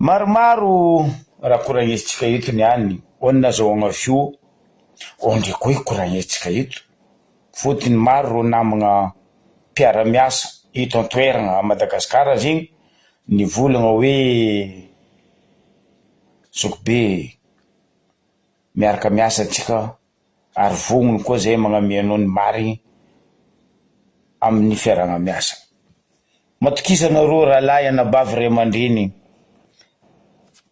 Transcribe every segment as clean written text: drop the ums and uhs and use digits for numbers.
maromaro raha koragnesitsika eto niany onona zahoagna fio ondry koa koragnesitsika eto fotony maro ro namagna mpiara-miasa eto an-toeragna Madagasikara zegny nivolagna hoe Sokobe miaraka miasa antsika ary vognony koa zay magnamianao ny marigny amin'ny fiaragna miasa. Matokisana ro rahalahy anabavy ray aman-dreny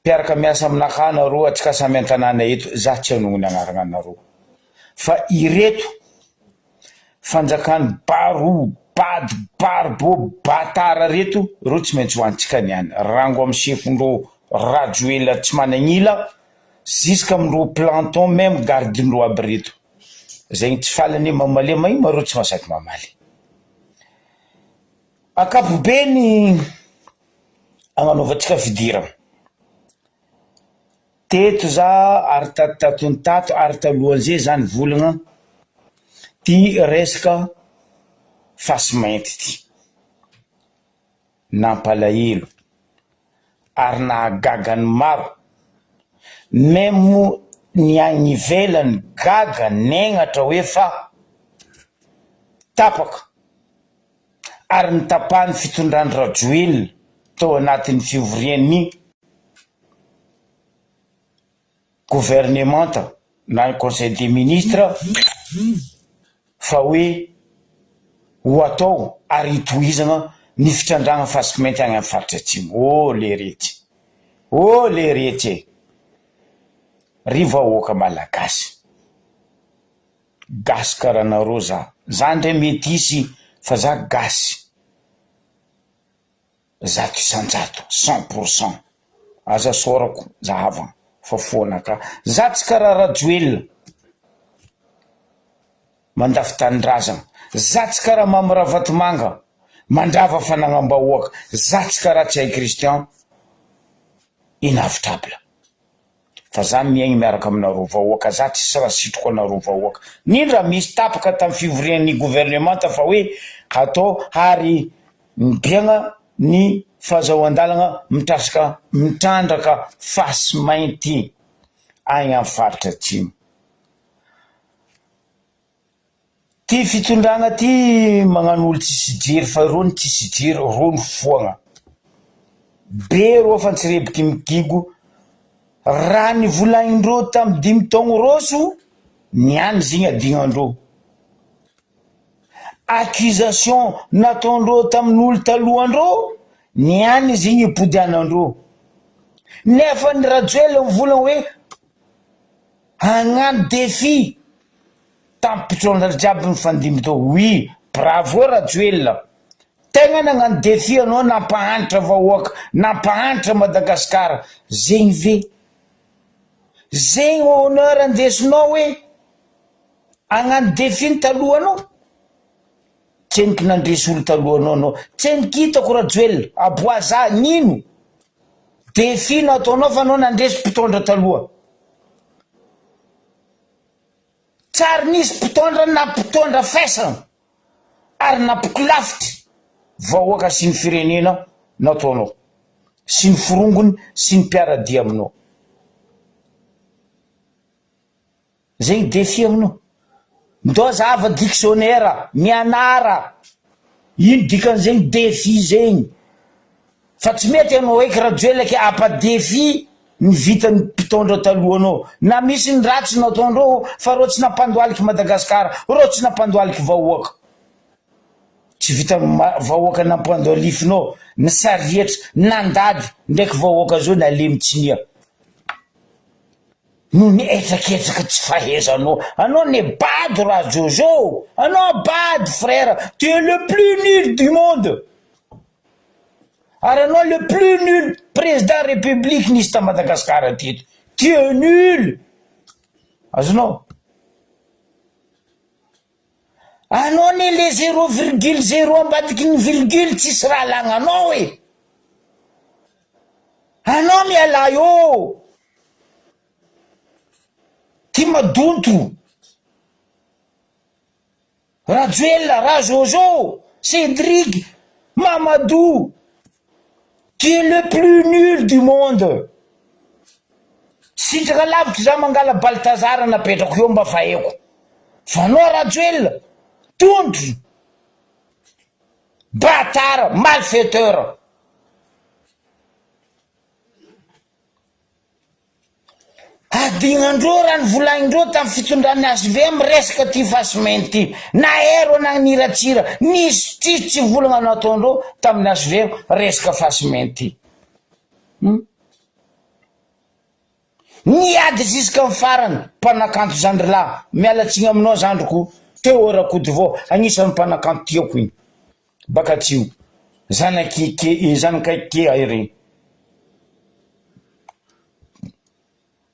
mpiaraka miasa aminakahy nareo atsika samy an-tanàna eto za tsy hanonony agnarana anareo fa ireto fanjakany baro bady barbo batara reto reo tsy maintsy hoantsika niany rango amin'ny chefindreo rajoela tsy managnila jusqu'à amindreo planton même gardindreo aby reto zegny tsy falany mamalema iny mareo tsy masaky mamaly akapobeny agnanaovantsika fidirana teto za ary tatony tato ary talohan'izay zany volagna ty resaka fasy mainty ty nampalahelo ary nahagagany maro memo ny agny ivelany gaga negnatra hoe fa tapaka ary nitapahany fitondrany rajoelina tao anatin'ny fivorian'ny gouvernementa na ny conseil des ministres fa hoe ho atao ary hitohizana ny fitrandragna fasika mainty agny amin'ny faritra atsimo. Le retsy ry vahoaka malagasy gasy karaha nareo za ndray mety isy fa za gasy zato isanjato 100% aza sorako za havagna fa fonaka za tsy karaha rajoelina mandafy tanindrazana za tsy karaha mamyravatomanga mandrava fanagnam-bahoaka za tsy karaha tsy hay Kristian inavitrabla fa za miaigny miaraka aminareo vahoaka za tsy rasitroko anareo vahoaka nindra misy tapaka tamin'ny fivorian'ny gouvernementa fa hoe atao ary mibiagna ny fahazahoan-dalagna mitrandraka fasy mainty agny amin'ny faritra atsimo. Ty fitondragna ty magnano olo tsisy jery fa rony tsisy jery rony foagna be ro fa tsy rebiky mikigo raha nivolagnindreo tamin'ny 5 taogno roso niany zegny adignandreo accusation nataondreo tamin'olo talohandreo niany zegny ipodianandreo nefa ny rajoela mivolagna hoe hagnano défi tamin'ny mpitondra jiaby ny fandimy tao. Oui, bravo rajoela tegna nagnano défi anao nampahanitra vahoaka nampahanitra Madagasikara zegny ve zegny honneur andesinao hoe hagnano défi ny talohanao tseniko nandresy olo talohanao anao tseniko hitako rajoela aboaza nino défi nataonao fa anao nandresy mpitondra taloha tsary nisy mpitondra na mpitondra fesana ary napikolafitra vahoaka sy ny firenena nataonao sy ny firongony sy ny mpiaradia aminao zegny défi aminao ndo zava dictionnaire mianara ino dikan'zegny défi zegny fa tsy mety anao eky rajoelaka apa défi ny vitany mpitondra talohanao na misy ny ratsy nataondreo fa reo tsy nampandoaliky Madagasikara reo tsy nampandoaliky vahoaka tsy vita vahoaka nampandoalifinao ny sarietra nandady ndraiky vahoaka zao nalemtsinia no nietraketraka tsy fahezanao anao ne bady raha jojo anao bady frère tu es le plus nul du monde ary anao le plus nul président république nisy ta Madagasikara teto tu es nul azonao anao ne le 0,0 ambadiky ny virgule tsisy raha lagnanao e anao miala eo ty madonto rajoela rajojo Cédric Mamadou tu es le plus nul du monde sitraka lavitra za mangala Baltazara napetrako eo mba fahaiko fa anao Rajoelina tondro batara malfaiteur adignandreo raha nivolagnindreo tamin'ny fitondran'ny HVM resaka ty fasimeny ty na ero nagniratsira nisy tsy volagna nataondreo tamin'ny HVM resaka fasimeny ty niady ziska amin'ny farany mpanakanto Zandrilahy mialatsiny aminao zandriko teo Rakody vao agnisan'ny mpanakanto tiako igny baka tsio zanakake ireny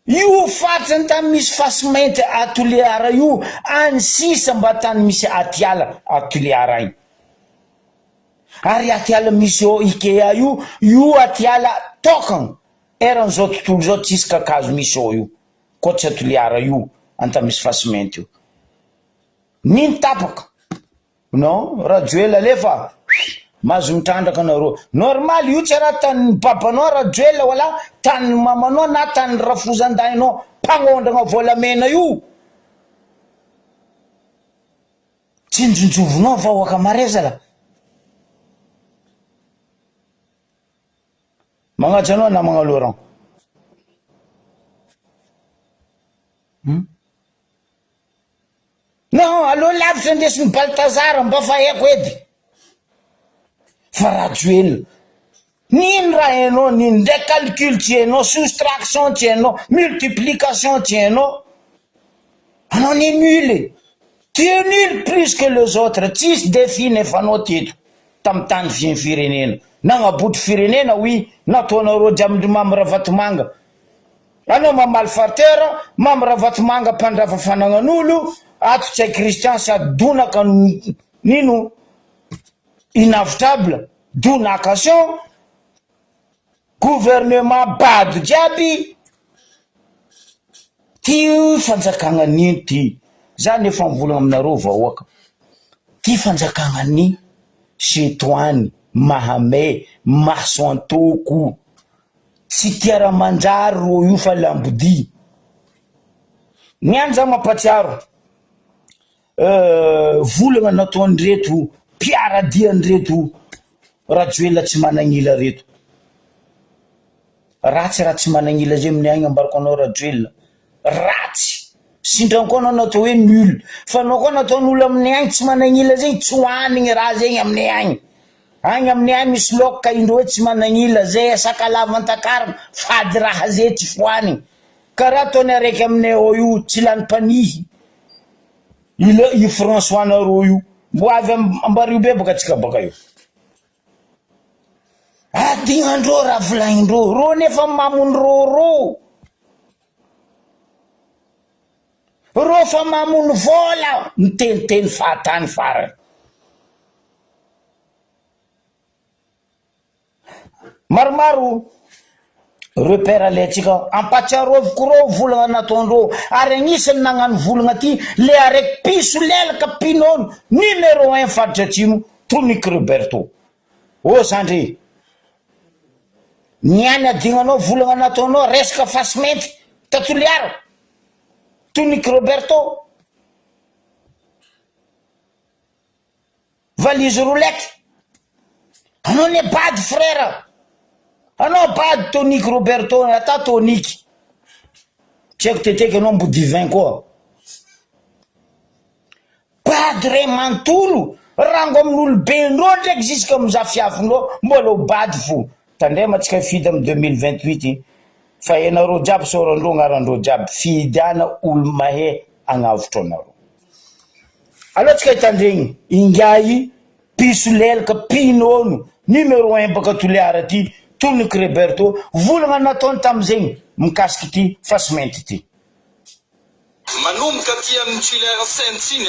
io fatrany tamy misy fasimenty Atoliara io any sisa mba tany misy Atiala Atoliara igny ary Atiala misy Ikea io Atiala tokagna eran'izao tontolo zao tsisy kakazo misy io koatsy Atoliara io anta misy fasimenty io niny tapaka non Rajoelina lefa mazo mitrandraka anareo normal io tsy raha tany babanao Rajoelina wala tany mamanao na tany rafozandahinao mpagnondragna volamena io tsy njonjovonao vahoaka marezala magnaja anao na magnaloran non aloha lavitra ndesin'ny Baltazara mba fahaiko edy fa Rajoelina nino raha hainao nino ndray calcul tsy hainao soustraction tsy hainao multiplication tsy hainao anao ni nul tu es nul plus que les autres tsisy défi nefanao teto tamy tany firenena nagnaboty firenena oui nataonareo jiaby mamy Ravatomanga anao mamaly farteur mamy Ravatomanga mpandrava fanagnan'olo ato tsay Christian sady donaka nino inavitable donation gouvernement bado jiaby ty fanjakagna nino ty za nefa mivolagna aminareo vahoaka ty fanjakagna ny Setoany Mahamay maso antoko tsy tiara manjary ro io fa lambodi niany za mampatsiaro volagna nataon'ireto mpiaradian'ireto Rajoelina tsy managnila reto ratsy raha tsy managnila zay amin'ny agny ambarako anao Rajoelina ratsy sindrany koa anao natao hoe nul fa anao koa nataon'olo amin'ny agny tsy managnila zay tsy hoanigny raha zegny amin'ny agny amin'ny agny misy loka indro hoe tsy managnila zay sakalavan-takarana fady raha zay tsy foanigny karaha ataony araiky aminay ao io tsy lany mpanihy i François nareo io mbo avy ambario be baka tsika baka io adignandreo raha volagnindreo ro nefa mamony ro fa mamony vola miteniteny fahatany farany maromaro repère alaitsika ampatsiaroviko rô volagna nataondreo ary agnisan'ny nagnano volagna ty le araiky piso lelaka pinono numéro 1 faritra atsimo Toniky Roberto zandry niany adignanao volagna nataonao resaka fasimenty Tatoliara Toniky Roberto valise roulette anao ne bady frère anao bady Toniky Roberto ata Toniky tsy haiko teteky anao mbo divin koa bady ray mantolo rango amin'oloben'reo ndraiky ziska amiza fiafindreo mbola ho bady fo tandrema tsika fidy amy 2028 fa enareo jiaby sorandreo agnarandreo jiaby fidiana olo mahay agnavotro anareo aloha tsika hitandregny ingay piso lelaka pinono numéro 1 baka Toliara ty Toniky Roberto volagna nataony tamizegny mikasiky ty fasimenty ty manomboka aty amin'ny tuilera sainte iny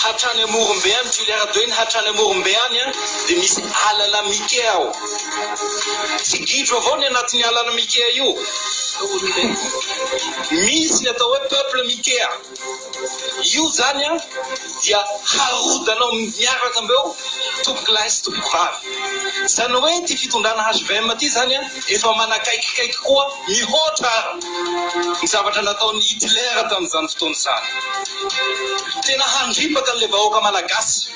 hatrany amorombe any tuilera deux iny hatrany amorombe any dia misy alana mike ao tsy gidro avao ny anatin'ny alana mike io misy ny atao hoe peuple mikea io zany dia harodanao miaraka ambeo tompoky lahy sy tompoky vavy zany hoe ty fitondrana HVM ty zany efa manakaikikaiky koa mihoatra ny zavatra nataony Hitler tamin'izany fotoana izany tena handripaka an'le vahoaka malagasy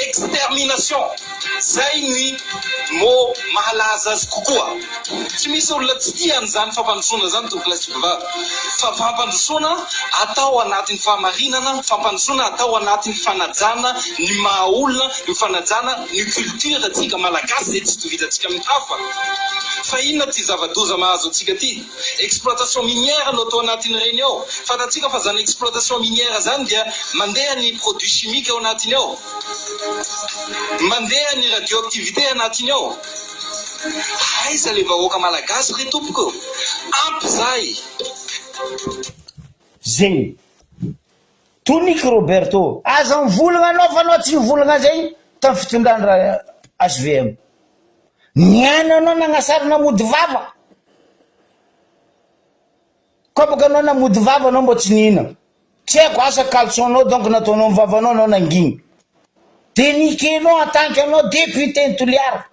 extermination zay ny mo mahalaza azy kokoa tsy misy olona tsy tia an'izany fampandrosoana zany tompoky lahy sy tompoky vavy fa fampandrosoana atao anatin'ny fahamarinana fampandrosoana atao anatin'ny fanajana ny mahaolona ny fanajana ny culture atsika malagasy zay tsy tovizantsika amin'ny hafa fa inona ty zava-doza mahazo atsika ty exploitation minière no atao anatin'ny reny ao fatatsika fa zany exploitation minière zany dia mandeha ny produit chimique ao anatiny ao mandeha ny radioactivité anatiny ao aiza le vahoaka malagasy re tompoko ampy zay zay Toniky Roberto aza mivolagna anao fa anao tsy mivolagna zay tamin'ny fitondrana HVM niana anao nagnasarana mody vava koa baka anao namody vava anao mbo tsy nihina tsy haiko asa calsonao donc nataonao mivavanao anao nanginy de nikenao en tant que anao député ny Toliara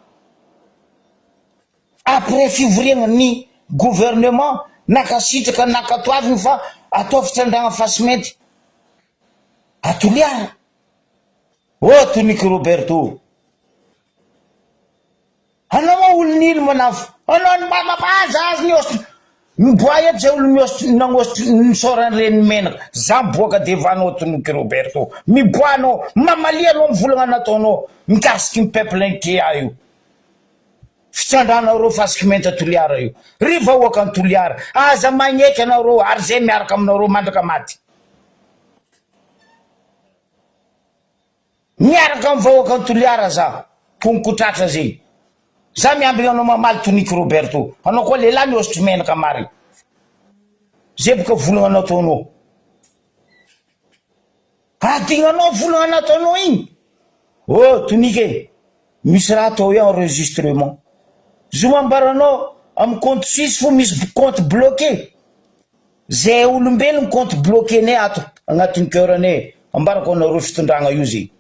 après fivoriagna ny gouvernement nakasitraka nakatoaviny fa atao fitrandragna fasimety a Toliara o Toniky Roberto anao olon'ilo manafo anao ny mapapaza azy ny ostro miboa eto zay olo nagostro nisoran'ireny menaka za miboaka devanao Toniky Roberto miboanao mamalianao mivolagna nataonao mikasiky ny peuple nkea io fitrandrana reo fasikimenta Toliara io ry vahoaka ny Toliara aza magneky anareo ary zay miaraka aminareo mandraka maty miaraka amin'ny vahoaka ny Toliara za ponkotratra zay za miambigna anao mamaly Toniky Roberto anao koa lehilahy miosotro menaka mary zay boka volagna nataonao adignanao volagna nataonao igny oh Toniky misy raha atao hoe enregistrement zo mambaranao amin'ny compte suisse fo misy compte bloqué zay olombelogny compte bloqué ne ato agnatin'ny cœurane ambarako anareo fitondragna io zay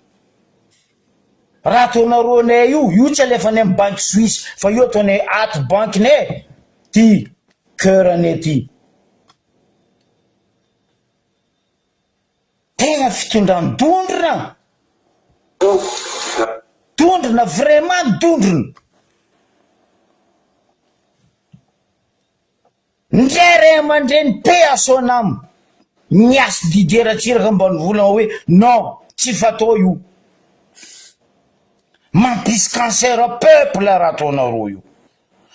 raha ataonareo anay io tsy alefanay amin'ny banque suisse fa io ataonay ato banque ne ty cœurane ty tena fitondran-dondrona dondrona vraiment dondrona ndray aman-dreny pe asonamo miasy dideratsiraka mba nivolagna hoe non tsy fatao io mampisy cancer peuple raha ataonareo io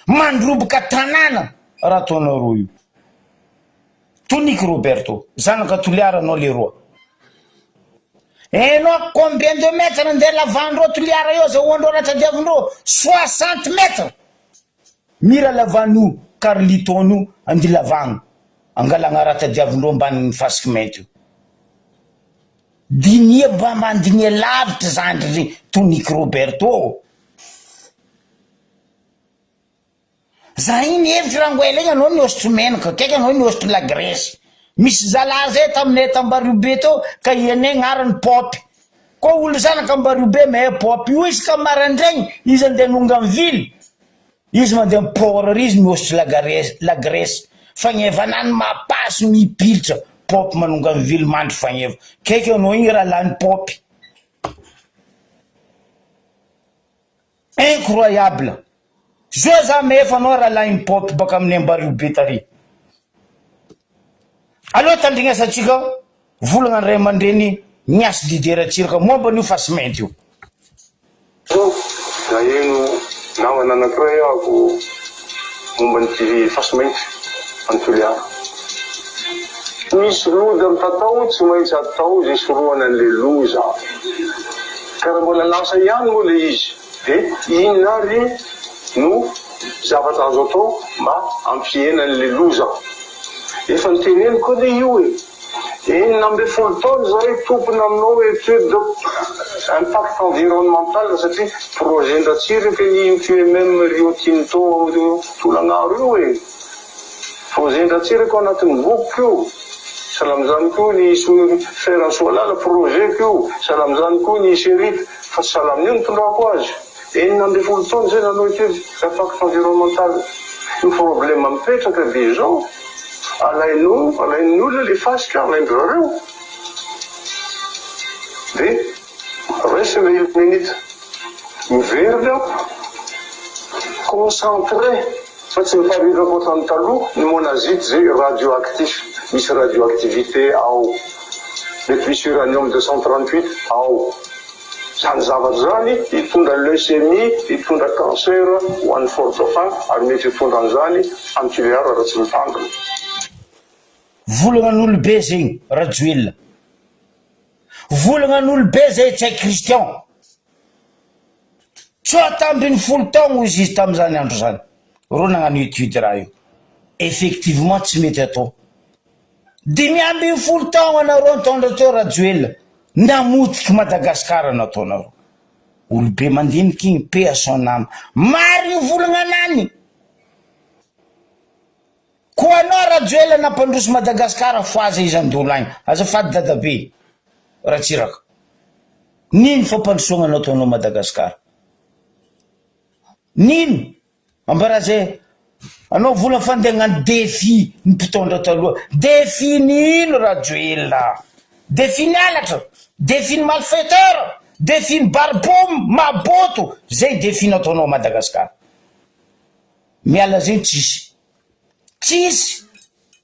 mandroboka tanàna raha ataonareo io Toniky Roberto zanaka Toliara anao leroa enao combien de mètres ndeha lavandreo Toliara io za hoandreo ratadiavindreo 60 mètres mira lavanio carlitonio andi lavagno angalagna ratadiavindreo mban'ny fasikimety io dinia mba mandinia lavitra zandry ry Toniky Roberto za iny hevitra rangoela igny anao niosotro menaka kaiky anao niosotro la Grèce misy zala zay taminay tambariobe teo ka ianay gnarany popy koa olo zanaka ambariobe mahay popy io izy ka marandraigny izy andeha nonga amin'ny ville izy mandeha miport izy miosotro la Grèce fagnevanany mapasy mipilitra popy manonga amin'ny ville mandry fagneva kaiky anao igny raha lany popy incroyable zo za mefa anao raha lany popy baka amin'ny ambariobe tary aloha tandrignasatsika volagna ny ray aman-dreny miasy dideratsiraka momba an'io fasimety io da eno namana anankiray ako momba ny fasimety any Toliara misy loza mitatao tsy maintsy atao zay soroana an'le loza karaha mbola lasa ihany moa le izy de inona ry no zavatra azo atao mba ampiena an'le loza efa niteneniko ane io e enina ambe folo taona zahay tompona aminao étude de impact environnemental satria projet-ndratsira ka ny UQMM Rio Tinto Tolagnaro io e projet-ndratsira ko anatin'ny boky io salamizany koa ny Ferransoalala projet ko salamizany koa ny Serite fa salamn'io nitondrako azy enina ambe folo taona zay nanao étude impact environnemental ny problème mipetraka dia zao alain'ny olona le fasika alain-drareo dia resa le minute miverina concentré fa tsy miparitaka ohatrany taloha ny monazite zay radioactif misy radioactivité ao le plus uranium 238 ao zany zavatra zany hitondra leucémie hitondra cancer ho an'ny fort-dauphin ary mety hitondra an'izany antilear raha tsy mitandrina volagnan'olobe zegny rajoelona volagnan'olobe zay tsy hay Kristian tsoa tambiny folo taogno izy izy tamin'izany andro zany ro nagnano étude raha io effectivement tsy mety atao 5 taogno anareo antondra teo rajoelona namotiky Madagasikara nataonareo olobe mandiniky igny pe à son âme mary volagnanany ko anao rajoelona nampandroso Madagasikara foaza izy andolo agny azafady dadabe ratsiraka nino fampandrosoagna nataonao Madagasikara nino ambara zay anao vola fandeha hagnano défi ny mpitondra taloha défi nino rajoelona défi ny alatra défi ny malfaiteur défi ny barbom maboto zay défi nataonao Madagasikara miala zay tsisy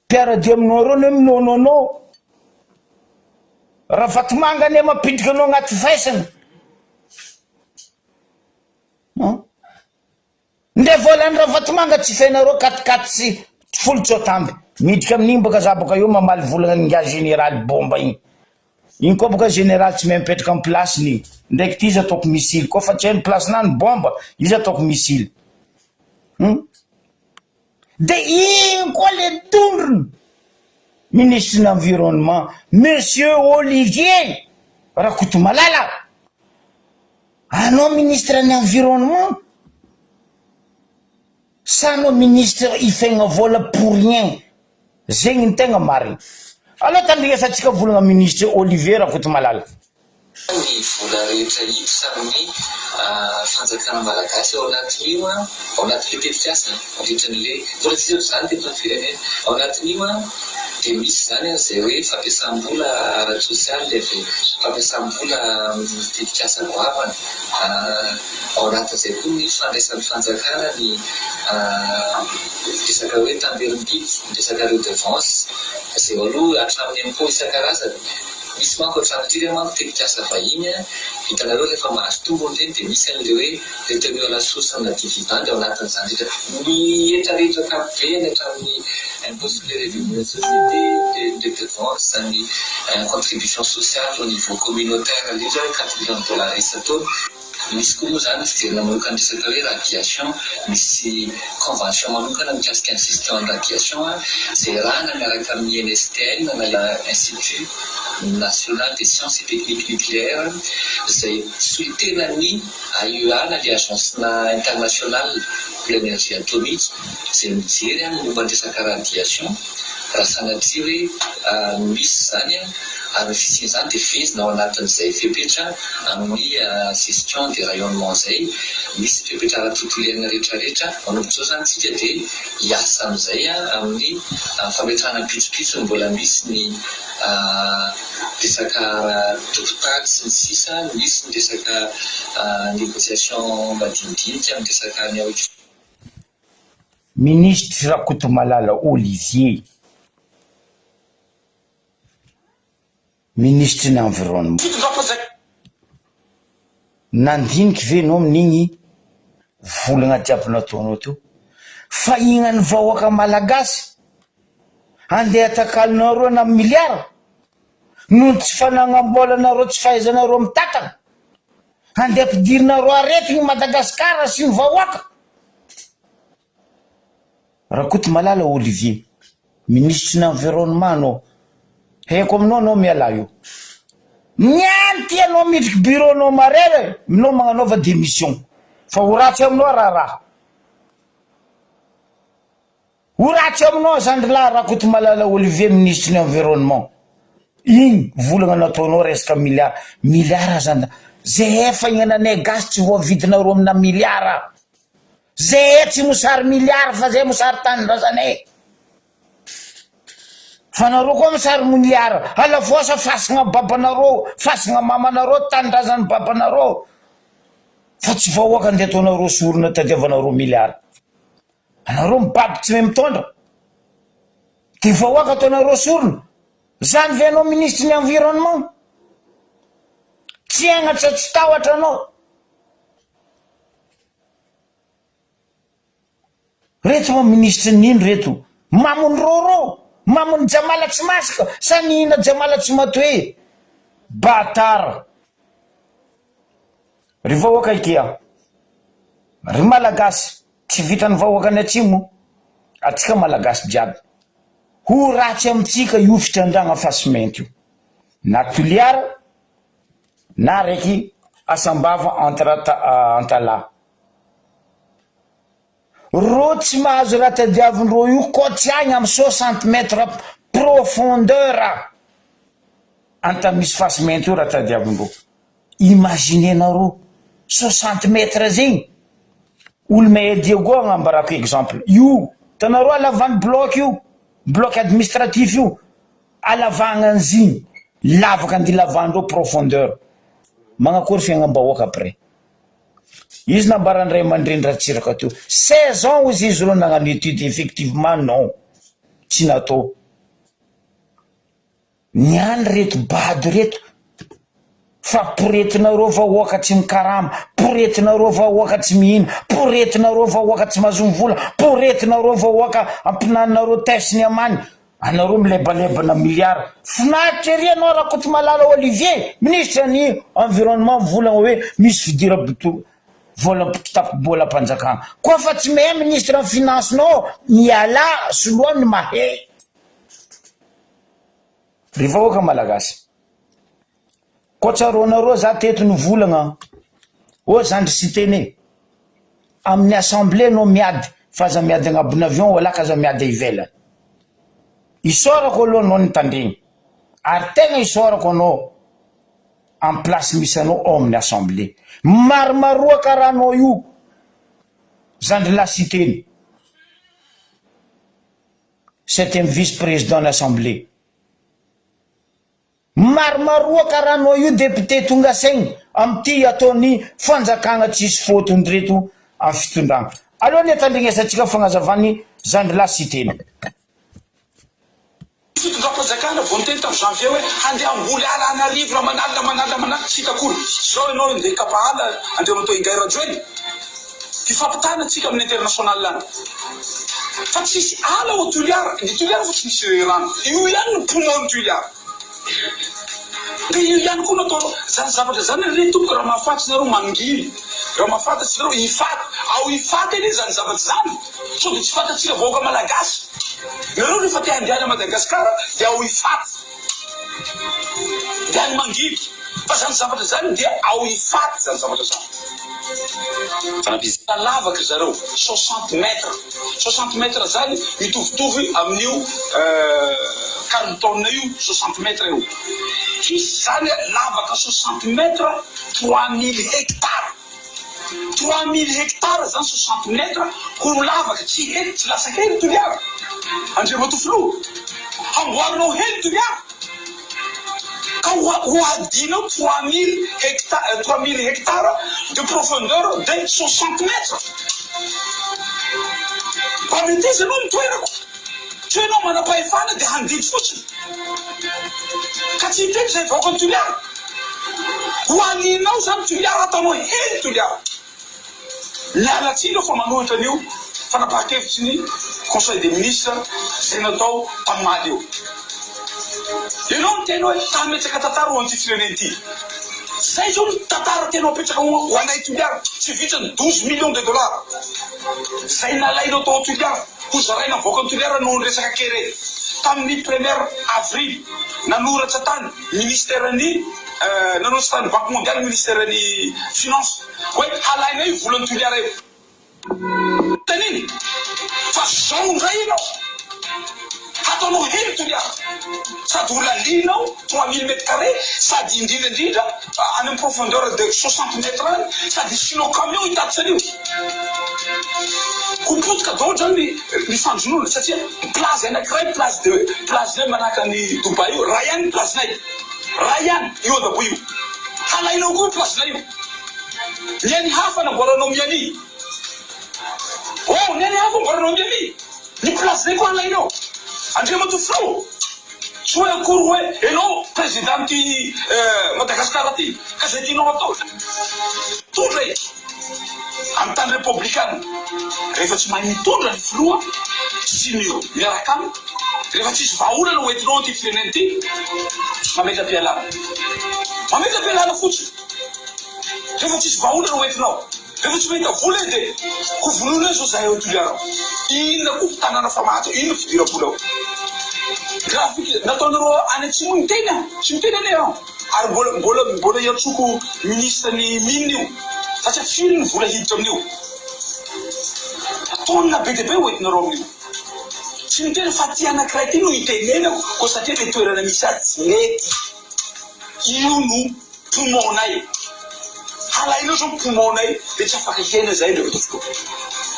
mpiaradio aminao reo ne minononao raha vatomanga ne mampindrika anao agnaty faisana nde volany raha vatomanga tsy fainareo katikaty sy folo tsotamby midika amin'igny baka za baka io mamaly volana nga général bomba igny koa baka général tsy mahay mipetraka amin'ny place ny ndraiky ty izy ataoko missile koa fa tsy hay ny place nany bomba izy ataoko missile de igny koa le tondrony ministre de l'environnement monsieur Olivier Rakotomalala anao ministre de l'environnement sa anao ministre ifaigna vola pour rien zegny ny tegna marina aloha tandriasantsika volagna ministre Olivier Rakotomalala ny vola rehetra hita samin'ny fanjakana malagasy ao anatin'io ao anatin'le tetikasa mandritran'le vola tsy zany teto firenena ao anatin'io dia misy zany zay hoe fampiasam-bola ara-tsosialy le fampiasam-bola tetikasa goavana ao anatin'izay koa ny fandraisan'ny fanjakana ny resaka hoe tamberim-bidy resaka redevance zay aloha hatramin'ny impôt isan-karazany misy manko hatramin'ity manko tetikasa vahiny hitanareo rehefa mahazo tombony reny dia misy an'le hoe retenue à la source amina dividende ao anatin'izany rehetra mihetrarehetra ankapobeny hatramin'ny impôt sur les revenus de société de défense ny contribution sociale au niveau communautaire rehetra $4 millions isan-taona misy koa moa zany fijerena manokana resaka hoe radiation misy convention manokana mikasika ny gestion ny radiation zay rahana miaraka amin'ny NSTN na Institut national des sciences et techniques nucléaires zay solitenany AIEA na le agence internationale pour l'énergie atomique zay mijery momba ny resaka radiation raha sanatria hoe misy zany ary fisiany zany dia fezina ao anatin'izay fepetra amin'ny gestion des rayonnements zay misy fepetra ara-tontolo rehetrarehetra manomboka zao zany tsika dia hiasa amin'izay amin'ny fametrahana pitsopitso mbola misy ny resaka tokotaly sy ny sisa misy ny resaka négociation madinidinika amin'ny resaka ny ao ministre Rakotomalala Olivier ministre de l'environnement nandiniky ve anao amin'igny volagna jiaby nataonao teo fa ignany vahoaka malagasy andeha atakalinareo na milliard noho tsy fanagnambolanareo tsy fahaizanareo mitatana andeha ampidirinareo aretigny Madagasikara sy ny vahoaka Rakotomalala Olivier ministre l'environnement anao haiko aminao anao miala io mianty anao midriky bureau anao marere minao magnanaova démission fa ho ratsy aminao raha ho ratsy aminao zany lahy raha koty malala Olivier ministre l'environnement igny volagna nataonao resaka milliard zany zay efa ignananay gasy tsy voavidinareo amina milliard zay tsy mosary milliard fa zay mosary tanindrazanay fa nareo koa mosary milliard ala voasa fasagna babanareo fasagna mamanareo tanindrazany babanareo fa tsy vahoaka andeha ataonareo sorona tadiavanareo milliard anareo mibaby tsy mahay mitondra ty vahoaka ataonareo sorona zany ve anao ministre ny environnement tsy agnatra tsy tahotra anao reto ma ministre nino reto mamony roro mamony Jamala tsy masaka sa nihina Jamala tsy matoe batara ry vahoaka ikea ry malagasy tsy vitany vahoaka ny atsimo atsika malagasy jiaby ho ratsy amitsika io fitrandragna fasimento io na toliara na raiky asambava antala ro tsy mahazo raha tadiavindreo io ko tsy agny amy 60 mètres profondeur anta misy fasimento io raha tadiavindreo imaginenareo 60 mètres zegny olo maediago agnambarako exemple io tanareo alavany bloc administratif io alavananziny lavaka andi lavandreo profondeur magnakory fiagnam-bahoaka après izy nambarandray mandrindra tsiraka teo 16 ans izy izy ro nagnano étude effectivement non tsy natao niany reto bady reto fa poretinareo vahoaka tsy mikarama poretinareo vahoaka tsy mihina poretinareo vahoaka tsy mazomvola poretinareo vahoaka ampinaninareo tesiny amany anareo milebalebana milliard finaritra ery anao raha koty malala Olivier ministre ny environnement volagna hoe misy fidira vola tapibola panjakana koa fa tsy mahay ministre en finance nao miala soloany mahay ry vahoaka malagasy ko tsaronareo za teto ny volagna o zandry citene amin'ny assemblée no miady fa za miady agnabony avion wala ka za miady ivelany isorako aloha anao nitandregny ary tegna isorako anao en place misy anao ao amin'ny assemblée maromaroa karaha anao io zandry la citeny 7e vice-président l'assemblée maromaroa karaha anao io député tonga saigny amty ataony fanjakagna tsisy fotony reto amin'ny fitondragna aloha ny atandregnesantsika fagnazavany zandry la citeny fitondram-panjakana vao niteny tamin'ny janvier hoe handeha amboly ala anarivo raha manala tsika akory zao ianao ndeha kapahala andeha matao ingaira joeny fifampitana tsika amin'ny international any fa tsisy ala ao toliara ny toliara fa tsy misy rano io ihany no ponao ny toliara de io ihany koa natao zany zavatra zany re tomboka raha mahafatsy nareo mangiry raha mahafantatsy nareo ifaty ao ifaty eny zany zavatra zany so de tsy fantatsika vahoaka malagasy nareo rehefa te handeana Madagasikara de ao ifaty de any mangiry fa zany zavatra zany de ao ifaty zany zavatra zany fanapizana lavaka zareo 60 mètres zany mitovitovy amin'io 40 tonnes io 60 mètres io izy zany lavaka 60 mètres 3000 hectares 3000 hectares zany 60 mètres ho lavaka tsy hely tsy lasa hely toliara andre matofilo amboarinao hely toliara ka ho adinao 3000 hectares de profondeur de 60 mètres pameteza anao mitoerako tsy enao manam-pahefana de handidy fotsiny ka tsy hitety zay vahoaka ny toliara ho aninao zany toliara ataonao hely toliara mialatsika fa manohitra an'io fanapahan-kevitsy ny conseil des ministres zay natao tamimaly io ianao ny tena hoe tametsaka tantara ho an'ity fireneny ity zay zao ny tantara tena apetraka ho anay toliara tsy vitrany 12 millions de dollars zay nalainao tao toliara ho zaraina voaka ny toliara noho ny resaka kere tamin'ny 1er avril nanoratra tany ministère-ny nanoratra tany banque mondiale ministère-ny finance hoe halaina io volan'ny toliara io taniny fa zao ndray ianao ataonao hely toliara sady olalinao 3000 mètres carrés sady indrindra any amin'ny profondeur de 60 mètres any sady sinao camion hitatitra an'io kopotika daholo zany ny fandronoana satria plaze anankiray plaze nay manahaka ny Dubai io raha ihany plazenay raha ihany io dabo io halainao koa plazenay io niany hafa namboaranao miany niany hafa namboaranao miany ny plazenay koa halainao Andriamatoflo tsy hoe akory hoe enao présidenty Madagascar aty ka zay tianao atao tondra e amin'ny tany républicaine rehefa tsy mahay mitondra ny filoha sy ny miaraka aminy rehefa tsisy vahaolana hoentinao anty fireneny ty mametra-pialana fotsiny rehefa tsisy vahaolana hoentinao rehefa tsy mahita vola de ko vonoina zao zahay eo toliarao inona koa fitanana fa maty inona fidiram-bolao graphique nataonareo any tsy mitena ne ary mbola iatsoko ministre ny mine io satria firy ny vola hiditra amin'io ataonina be dia be hoentinareo amin'io tsy mitena fa ty anankiray ty no itenenako ko satria le toerana misy azy tsy mety io no poumon-nay halainao zao poumon-nay de tsy afaka hiaina zay ndraka tofotoa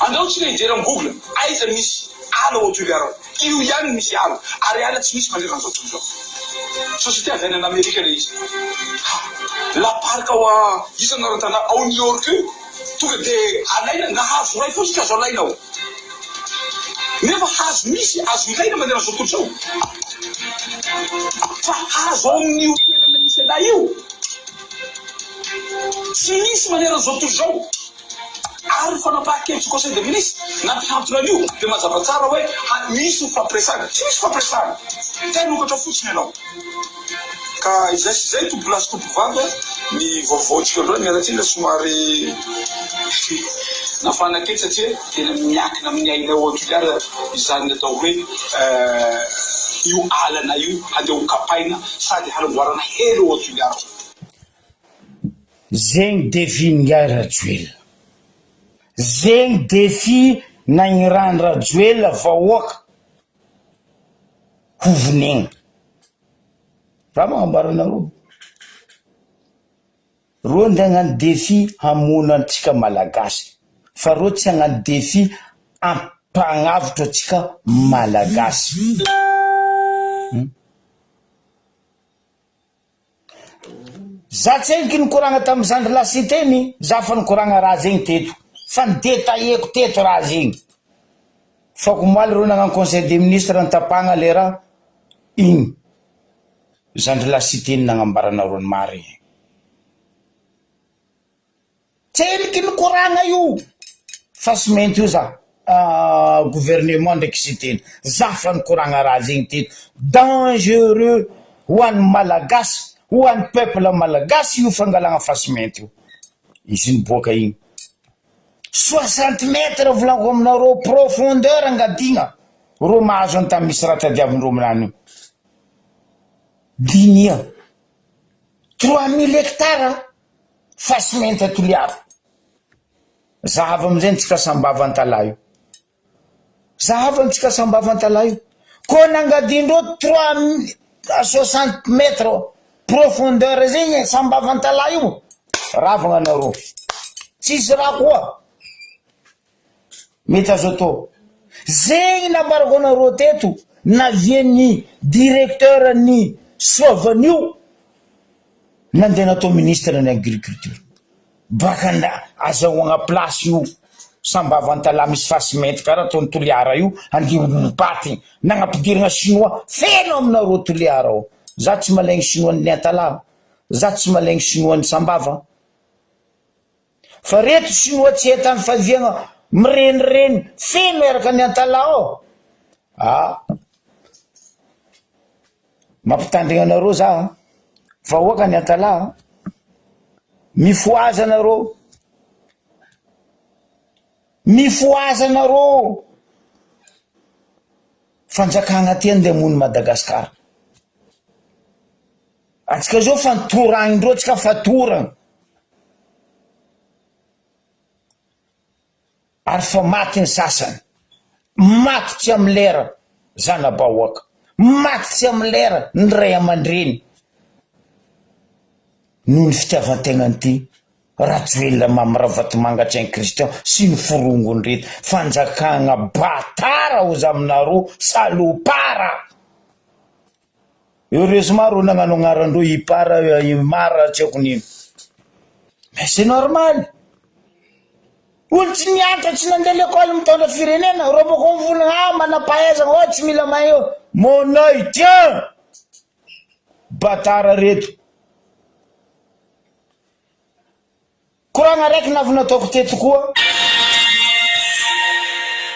andao tsika hijery amin'ny google aiza misy ala ao toliarao io ihany misy ala ary ala tsy misy manera an'izao tontolo zao société avy any an'Amerika le izy la parka ao isanarantana ao New York io tonga de alaina nahazo ray fotsiny ka azo alainao nefa hazo misy azo ilaina manera an'izao tontolo zao fa hazo ao amin'io toerana misy anay io tsy misy manera an'izao tontolo zao ary fanapaha-kevitsy conseil de ministre nampihantona an'io de mazava tsara hoe misy fampiresana tsy misy fampiresana tena okatra fotsiny ianao ka izay sy zay tobolasy topovava ny vaovaotsika androa miaratsindra somary nafana kely satria tena miakina amin'ny ainao atoliara izany natao hoe io alana io handeha ho kapaina sady hanamboarana hely ao atoliara zegny défi ngai Rajoelina zegny défi nagnirany Rajoelina vahoaka hovonegna raha magnambaranareo ro ndeha hagnano défi hamono antsika malagasy fa ro tsy hagnano défi ampagnavitra antsika malagasy za tsy henky nikoragna tamin'ny Zandry la cité ny za fa nikoragna raha zegny teto fa nidétailleko teto raha zegny fa komaly ro nagnano conseil des ministres nitapagna le raha igny Zandry la cité ny nagnambaranareo ny marigny tsy henky nikoragna io fa sy mety io za gouvernement ndraiky cité za fa nikoragna raha zegny teto dangereux ho an'ny malagasy ho an'ny peuple malagasy io fangalagna fasimento io izy niboaka igny 60 mètres volanko aminareo profondeur angadigna ro mahazo any tamin'ny misy raha tadiavindreo aminany io dinia 3000 hectares fasimento atoliaro zahava amizay ntsika sambava antala io zahava ntsika sambava antala io ko nangadindreo 60 mètres profondeur zegny sambava antala io ravagna anareo tsisy raha koa mety azo atao zegny nambarako anareo teto navien'ny directeur ny soavanio nandeha natao ministre ny agriculture baka azahoagna place io sambava antala misy fasimety karaha ataony toliara io andipaty nagnapidiragna chinois feno aminareo toliara ao za tsy malegny chinois ny antala za tsy malegny chinois ny sambava fa reto chinois tsy etany faviagna mirenireny feno eraka ny antala ao mampitandrigna anareo za vahoaka ny antala mifoaza anareo fanjakagna ty andemony Madagasikara. Atsika zao fantoragnin-dreo tsika fatoragna. Ary fa maty ny sasany. Maty tsy amy lera zana-bahoaka. Maty tsy amy lera ny ray aman-dreny. Noho ny fitiavan-tegnany ty Rajoelina Mamiraavatomanga-Tsainy Kristian sy ny forongony reto. Fanjakagna batara ozy aminareo salopara. Eo reso maro nagnano agnaran-dreo ipara imara tsy haiko nino. Mais c'est normal. Olo tsy mianatra tsy nandeha l'école mitondra firenena, reo boko mivolagna manam-pahaizana tsy mila mahay eo. Mon œil tiens. Batara reto. Koragna raiky navy nataoko teto koa.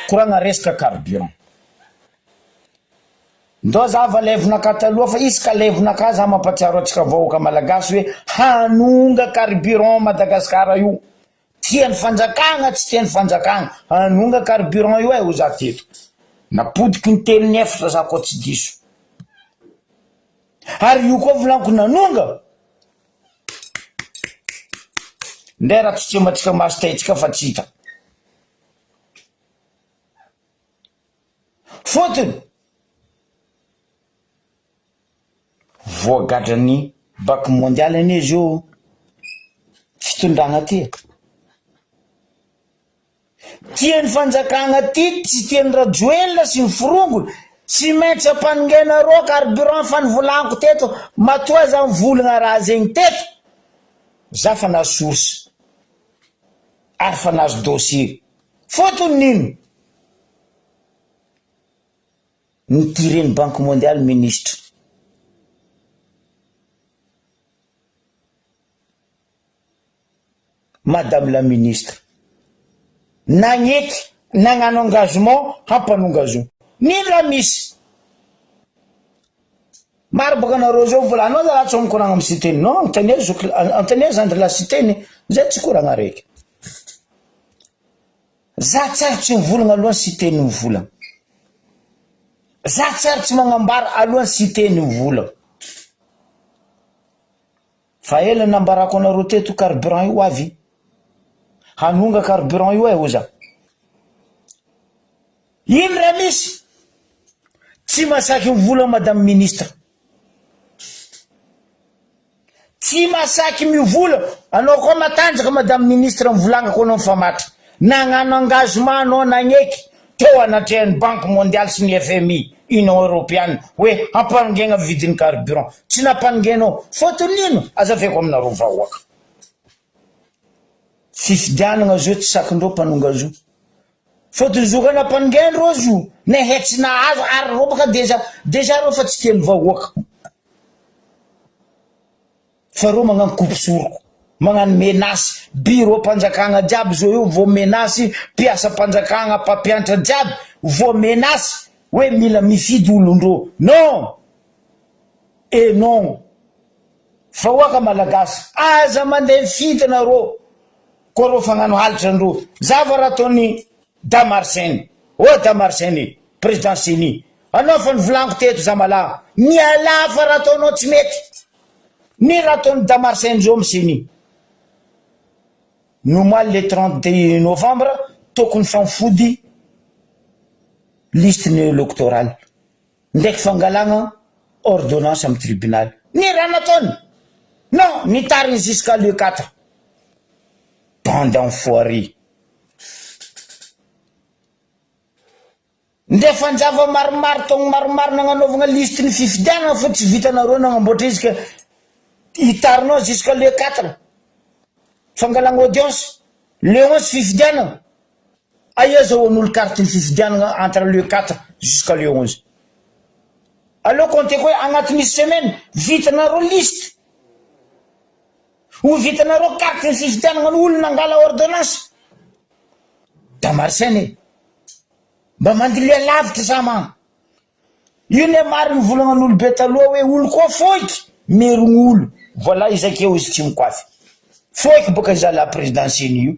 Koragna resaka carburant. Ndao za va levinaka taloha fa isaka levinaka za mampatsiaro atsika vahoaka malagasy hoe hanonga carburant Madagasikara io. Tiany fanjakagna tsy tiany fanjakagna. Hanonga carburant io ho za teto. Napodiky ny telo ny efatra za koa tsy diso. Ary io koa volaniko nanonga. Ndera tsy matsika mastaitsika fa tsy hita. Fotony voagadran'ny Banque mondiale ane izy io fitondragna ty. Tiany fanjakagna ty tsy tiany Rajoelina sy ny forongony. Tsy maintsy ampaningena reo carburant fa nivolaniko teto matoa za mivolagna raha zegny teto. Za fa nazo source. Ary fa nazo dossier. Fotony nino? Nitireny Banque mondiale ministre. Madame la ministre. Nagneky nagnano engagement hampanonga zo. Nino raha misy? Maro baka nareo zao volanao za raha tsy mikoragna amy siteny. Non, antaneza andry la siteny. Zay tsy koragna raiky. Za tsara tsy mivolagna aloha siteny mivolagna. Za tsara tsy magnambara aloha siteny mivolagna. Fa ela nambarako anareo teto carburant io avy. Hanonga carburant io ho za. Ino raha misy? Tsy masaky mivolagna madame ministre. Tsy masaky mivolagna. Anao koa matanjaka madame ministre mivolagna koa anao mifamatra. Nagnano engagement anao nagneky teo anatrehan'ny Banque mondiale sy ny FMI, Union européenne, hoe hampanongena vidin'ny carburant. Tsy nampanongenao. Fotony nino? Azaveko aminareo vahoaka. Fifidianana zao tsy sakindreo mpanonga zo. Fotony zo ka nampanongendreo zo. Ne hetsy nahazo ary reo baka deja reo fa tsy tiany vahoaka. Fa reo magnano coupe soroko. Magnano menasy. Bureau mpanjakagna jiaby zao io vo menasy. Piasa mpanjakagna mpampianatra jiaby vo menasy. Hoe mila mifidy olondreo. Non. Et non. Vahoaka malagasy. Aza mandeha mifidy nareo. Koa reo fagnano halitra andreo. Zava raha ataony Damarseny. Oh Damarseny, président Seni. Anao fa nivolaniko teto za malaha. Miala fa raha ataonao tsy mety. Ni raha ataony Damarseny zao Seni. Normal le 30 novembre tokony fanfody liste électorale. Ndaiky fangalagna ordonnance amy tribunal. Ni raha nataony. Non, nitariny jusqu'à le 4. Bande d'enfoirés. Ndefa njava maromaro togno maromaro nagnanaovagna liste ny fifidianana fa tsy vitanareo nagnamboatra izy ka hitarinao jusqu'à le 4. Fangalagna audience le 11 fifidianana. Aia zao an'olo carte ny fifidianana entre le 4 jusqu'à le 11. Alors comptez quoi agnatin'ny semaine vitanareo liste. Ou vitanareo carte ny fifidianana n'olo nangala ordonnance. Damarseny. Mba mandilia lavitra sama. Io ne maro mivolagna n'olo be taloha hoe olo koa foiky merogno olo. Voilà izakeo izy tsy mikoafy. Foiky boka iza la présidentielle io.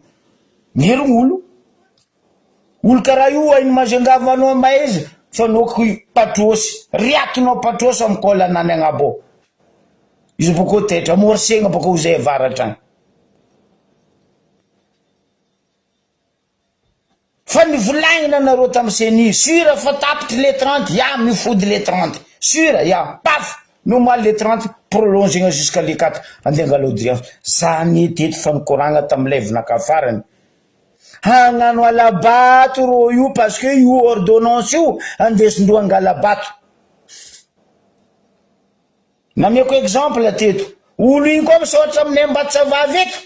Merogno olo. Olo karaha io hainy mazangava anao maizy. fanoko patrosy riakinao patrosy amin'ny kolanany agnabo izy boko tetra morsegna boko zay avaratra agny fa nivolagnina nareo tamin'ny seni sura fa tapitry le 30 ya mifody le 30 sura ya paf no mal le 30 prolongena jusqu'à le 4 andengala audience zany teto fanikoragna tamin'ilay vinaka farany hagnano alabato ro io parce que io ordonnance io andesindro angalabato nameko exemple teto olo igny koa misaotra amin'ny Ambatosavavy eto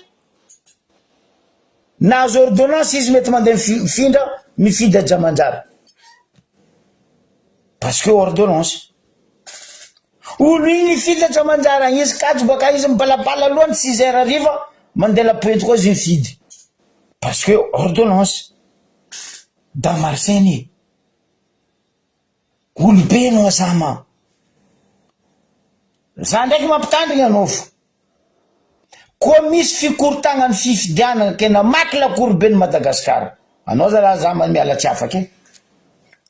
nazo ordonnance izy mety mandeha mifindra mifidy ajamanjara parce que ordonnance olo igny mifidy ajamanjara izy kajo baka izy mibalabala aloany 6 heures ariva mandeha lapoenty koa izy mifidy parce que ordonnance da marseny olobe no azama za ndraiky mampitandrigna anofo koa misy fikorontagnany fifidianana kena maky lakorobeny Madagasikara anao zalahy za miala tsy afaky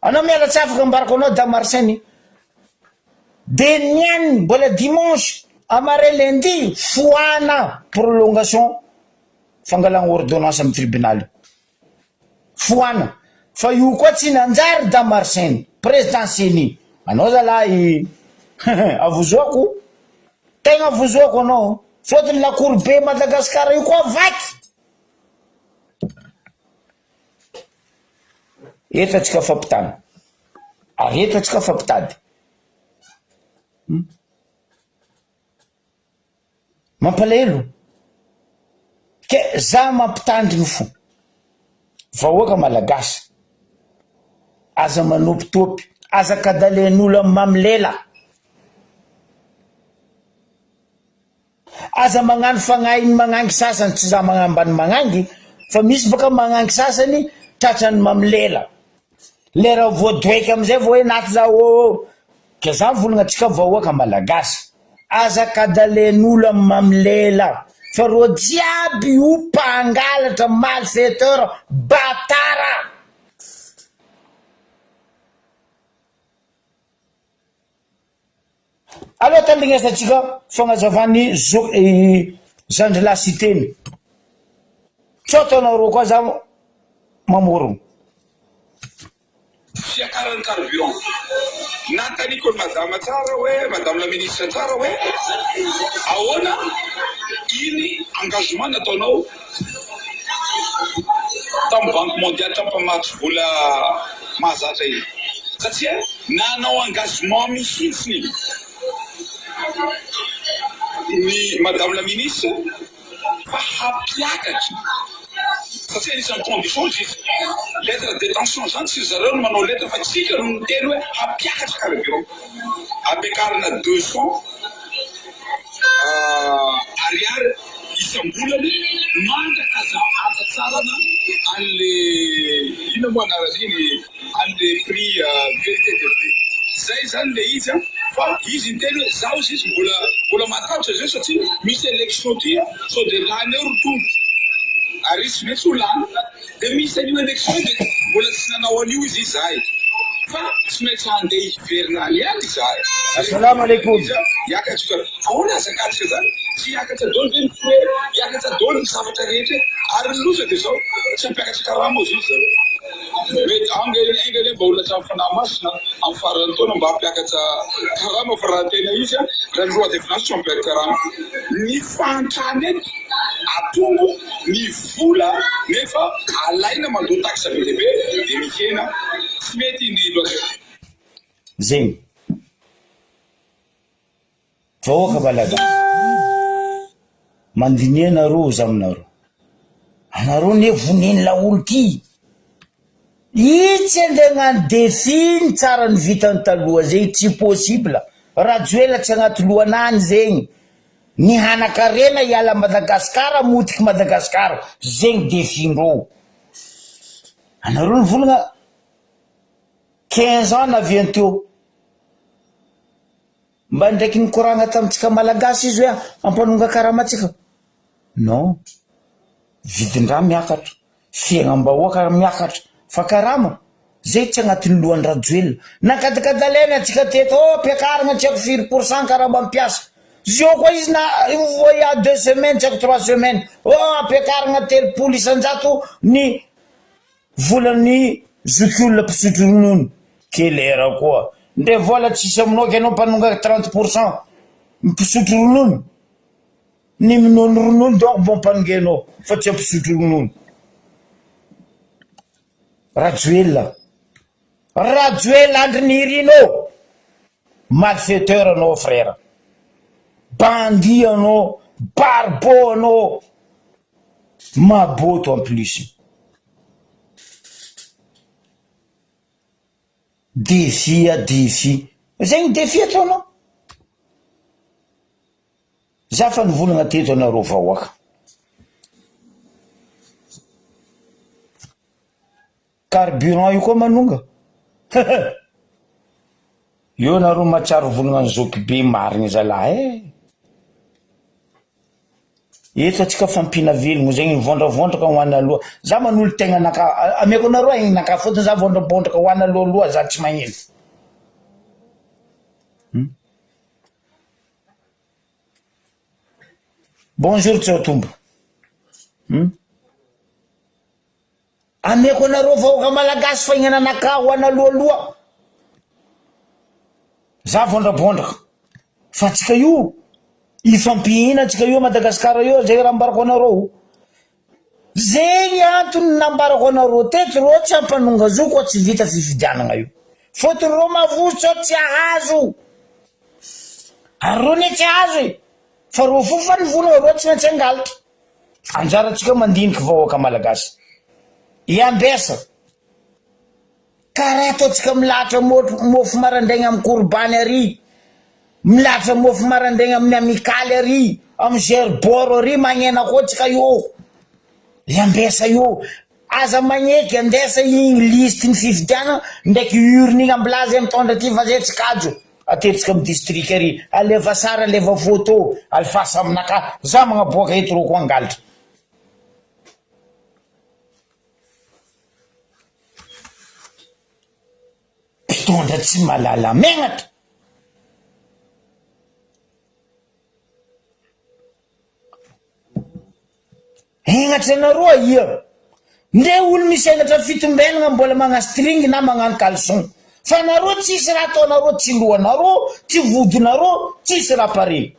anao miala tsy afaka ambarako anao da marseny de niany mbola dimanche amare lundi foana prolongation fangalagna ordonnance amin'ny tribunal foana fa io koa tsy nanjary da marseny président seni anao zalahy avozoako tegna avozoako anao fotony lakorobe Madagasikara io koa vaky eto atsika fampitana ary eto atsika fampitady mampalahelo ke za mampitandriny fo vahoaka malagasy aza manopitopy aza kadalen'olo amin'ny mamlela aza magnano fagnainy magnangy sasany tsy za magnambany magnangy fa misy baka magnangy sasany tratrany mamlela lera voadoeky amizay vo hoe naty za o ke za volagna atsika vahoaka malagasy aza kadalen'olo amin'ny mamlela fa ro jiaby io mpangalatra malfaiteur batara aloha tandrignesatsika fagnazavany zandrilasy teny tsotanao ro koa za mamorogno fiakarany carburant nataniko madame tsara hoe madame la ministre tsara hoe ahoana iny engagement nataonao tamin'ny banque mondiale tampamatsy vola mahazatra iny satria nanao engagement mihitsiny ny madame la ministre fa hapiakatra satria isan'ny condition izy lettre de détention zany tsy zareo no manao lettre fa tsika no miteny hoe hapiakatra carburant ampiakarina 200 ariary isam-bolany mandraka aza atatsarana an'le ino moa anarany an'le prix vérité de prix zay zany le izy fa izy miteny hoe zaho izy mbola matatra zay satria misy élection ty so de lany eo rotongo ary izy mety ho lany de misy an'io élection de mbola tsy nanao an'io izy izahay fa tsy maintsy handeha hiverinany ihany izahay assalamu alaikum hiakatrika ahoana azakatrika zany tsy hiakatra dolo ve ny fre hiakatra dolo ny zavatra rehetra ary ny loza de zao tsy ampiakatra karama izy izy zareo mety engele mba olona tramy fanahy masina amin'ny farany taona mba hampiakatra karama fa raha tena izy raha ny roa de finasy tsy mampiakatra karama ny fantrany eto atongo ny vola nefa alaina mandoa taxe be dehibe de mihena tsy mety ny loaza zegny vahoaka balaga mandiniana anareo za aminareo anareo ne voneny laolo ty itsy andegnany defi ny tsara ny vitany taloha zay tsy possible rajoela tsy agnaty lohanany zegny ny hanakarena hiala Madagasikara motiky Madagasikara zegny defindreo anareo ny volagna 15 ans naviany teo mba ndraiky nikoragna tamitsika malagasy izy hoe ampanonga karamatsika non vidin-draha miakatra fiagnam-bahoaka miakatra fa karama zay tsy agnatin'ny lohan'ny Rajoelina nakatakatalaina atsika teto mpiakarana tsy haiko 4% karaha mampiasa zio koa izy na voya 2 semaines tsy haiko 3 semaines ampiakarana 300 isan-jato ny volan'ny zokiolona mpisotro ronono kelera koa ndre vola tsisy aminao ka anao mpanonga 30% mpisotro ronono ny minono ronono donc bon mpanongenao fa tsy mpisotro ronono Rajoelina andry nirino malfaiteur anao frère bandit anao barbeau anao maboto en plus défi zay ny défi ataonao za fa nivolagna teto anareo vahoaka carburant io koa manonga io nareo matsaro volagna ny zoky be marigny zalahy eto atsika fampina velogno zegny vondraka ho ana aloha za manolo tegna naka ameko nareo igny naka fotony za vondrabondraka ho ana aloha za tsy magnino bonjour Tsotumba ameko nareo vahoaka malagasy fa ignana naka ho ana aloha za vondrabondraka fa tsika io ifampihina tsika io Madagasikara io zay raha ambarako anareo zegny antony nambarako anareo teto ro tsy ampanonga zo koa tsy vita fifidianana io fotony ro mavozo tsy ahazo arony tsy ahazo fa ro fofa ny vola ro tsy maintsy angalitra anjaratsika mandiniky vahoaka malagasy iambesa karaha ataotsika milatra mofo marandraigna amin'ny korbany ary milatra mofo marandraigna amin'ny amikaly ary amin'ny gerboro ary magnena koa tsika io iambesa io aza magneky andesa igny liste ny fifidiana ndraiky urne igny amblazy mitondra ty fa zay tsy kajo atetsika amin'ny district ary aleva sara aleva photo alfasa aminaka za magnaboaka eto ro koa angalitra mpitondra tsy malala megnatra henatra naroa ia ndre olo misy henatra fitombenana mbola magnano string na magnano caleçon fa nareo tsisy raha ataonareo tsy lohanareo tsy vodinareo tsisy raha pare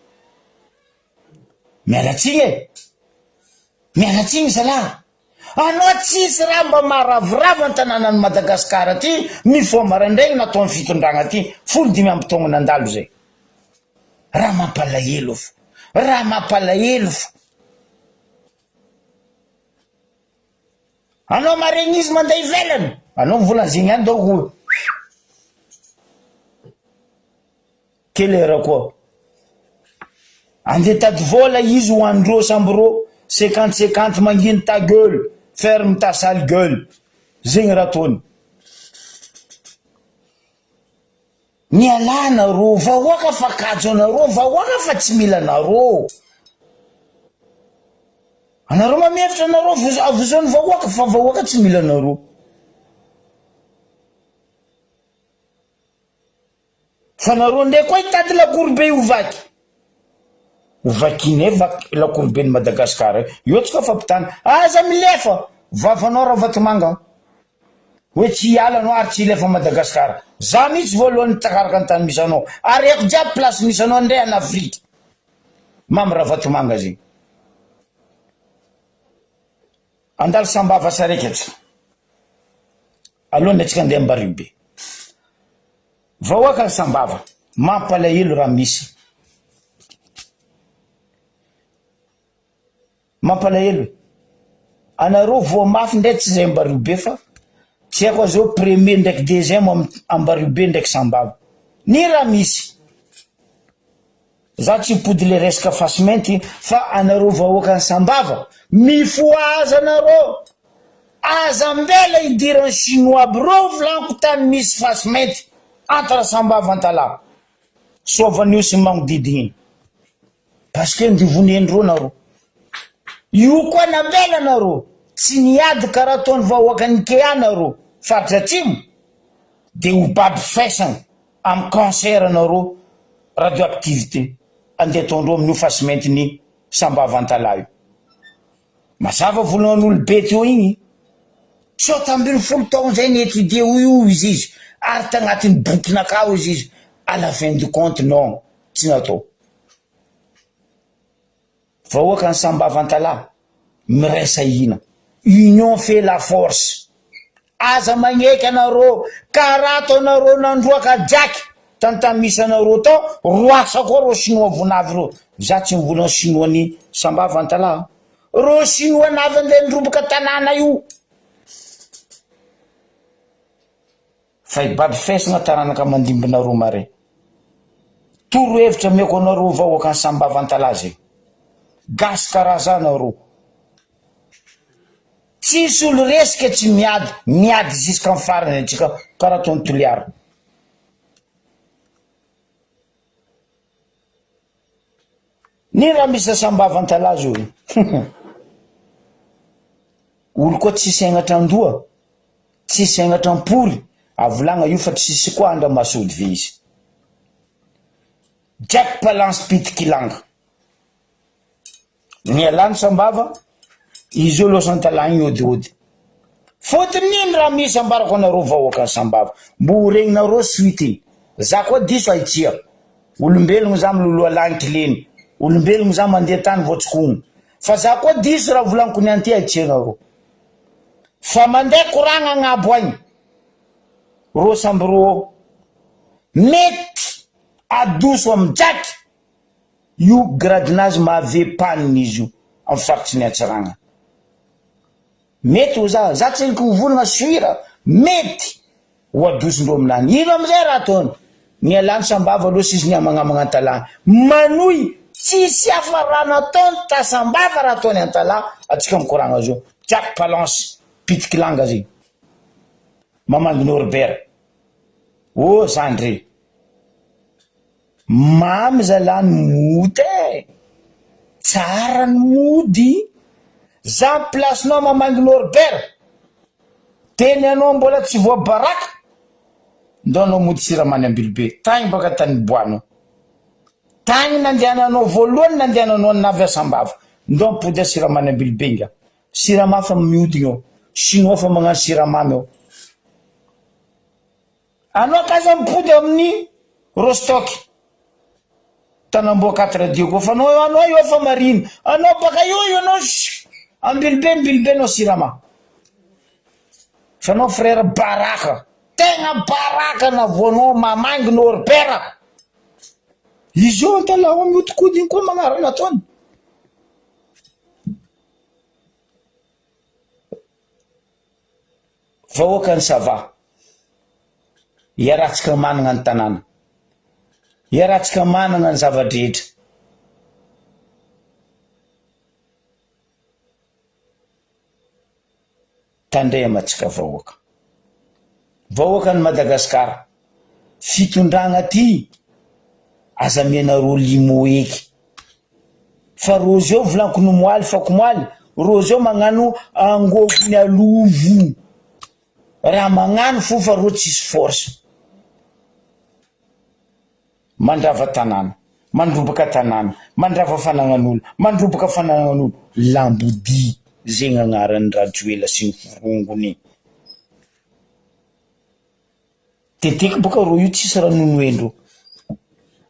mialatsigny zalahy anao tsisy raha mba maharavoravo an-tanànan'ny Madagasikara ty mifoa marandraigny nataon'ny fitondragna ty 15 amby taogno nandalo zay raha mampalahelo fo anao maregny izy mandeha ivelany anao mivolan'zegny any dao kelera koa andeha tady vola izy ho andro samby ro 50 manginy ta gueule ferme ta sale gueule zegny raha tony ny alana ro vahoaka fa kajo anareo vahoaka fa tsy mila anareo anareo mamefitra anareo avozony vahoaka fa vahoaka tsy mila anareo fa nareo ndray koa hitady lakorobe ovakiny lakorobe ny Madagasikara io tsika fampitana aza milefa vavanao raha vatomanga hoe tsy hiala anao ary tsy hilefa Madagasikara za mihitsy voalohany takaraka ny tany misy anao ary eko jiaby place misy anao ndray any Afrika mamy raha vatomanga zegny andalo sambava saraiky atsika alohany atsika andeha Ambaribe vahoaka sambava mampalahelo raha misy mampalahelo anareo voa mafy ndray tsy zay Ambaribe fa tsy haiko zao premier ndraiky deuxième Ambaribe ndraiky sambava ny raha misy za tsy pody le resaka fasimenty fa anareo vahoaka sambava mifoaza anareo aza mbela idiran'ny chinois bro vlanko tany misy fasimenty antara sambava antala sovan'io sy magnodidigny parce que ndivonendreo nareo io koa nambela nareo tsy niady karaha ataony vahoaka ny ke anareo faritra atsimo de ho baby faisana amin'ny cancer anareo radioactivité andeha ataondreo amin'ny ofasimentiny sambavantala io mazava volan'olobe teo igny so tambiny 10 taona zay ny étudie io izy ary tagnatin'ny bokinakao izy à la fin du compte non tsy natao fa oaka ny sambavantala miresa ina union fait la force aza magneky anareo karaha ataonareo nandroaka jaky tantany misy anareo tao roasa koa reo sinoa vonavy reo za tsy mivolana sinoa ny sambavantala reo sinoa navy andeha nirobaka tanàna io fa ibaby fesagna taranaka mandimbinareo mare toro hevitra meko anareo vahoaka ny sambavantala zay gasy karaha zanareo tsisy olo resika tsy miady ziska amin'ny farany atsika karaha ataony toliaro ny raha misy sambavantala zao olo koa tsisy ainatra andoa tsisy ainatra ampory avolagna io fa tsisy koa andra masody ve izy Jack Palance pitikilanga ny alany sambava izy io losantalagny odiody fotony niny raha misy ambarako anareo vahoaka ny sambava mbo ho regninareo suite za koa diso aitsia olombelogno za miloloha lankileny olombelogno za mandeha tany voatsikogno fa za koa diso raha volaniko ny anty aitsianareo fa mandeha koragna agnabo agny ro samby ro mety adoso amin'ny jaky io gradinazy mahave paniny izy io amin'ny faritry ny atsiragna mety ho za tsy eliko volagna suira mety ho adosondreo aminany ino amizay raha ataony ny alany sambava aloha s'izy ny amagnamagna antalà manohy tsisy hafa raha nataony tasambava raha ataony antalà atsika mikoragna zao Jack Palance pitikilanga zay mamandy Norbert oh zandre mamy zalany moty tsara ny mody za placenao mamandy Norbert teny anao mbola tsy voabaraka ndao anao mody siramamy ambilobe tagny baka tany boanao tagny nandehananao voalohany nandehananao navy asambava ndao mpody a siramamy ambilobe nga siramamy fa mihodigna ao sinoa fa magnano siramamy ao anao kaza mipody amin'ny rostoky tanamboa 4 dio koa fa anao io fa mariny anao baka io anao ambilobe anao sirama fa anao frère baraka tegna baraka na voanao mamangy Norbert izy io antalao amiodikodigny koa magnarana ataony vahoaka ny sava iarahantsika managna ny tanàna iarahantsika managna ny zavadrehetra tandrematsika vahoaka ny Madagasikara fitondragna ty aza mianareo limo eky fa rozy eo volaniko nomoaly fa komoaly rozy eo magnano angovony alovo raha magnano fo fa ro tsisy force mandrava tanàna mandrobaka tanàna mandrava fanagnan'olo mandrobaka fanagnan'olo lambodi zegny agnarany radioela sy ny vorongony teteky boka ro io tsisy raha nonoendro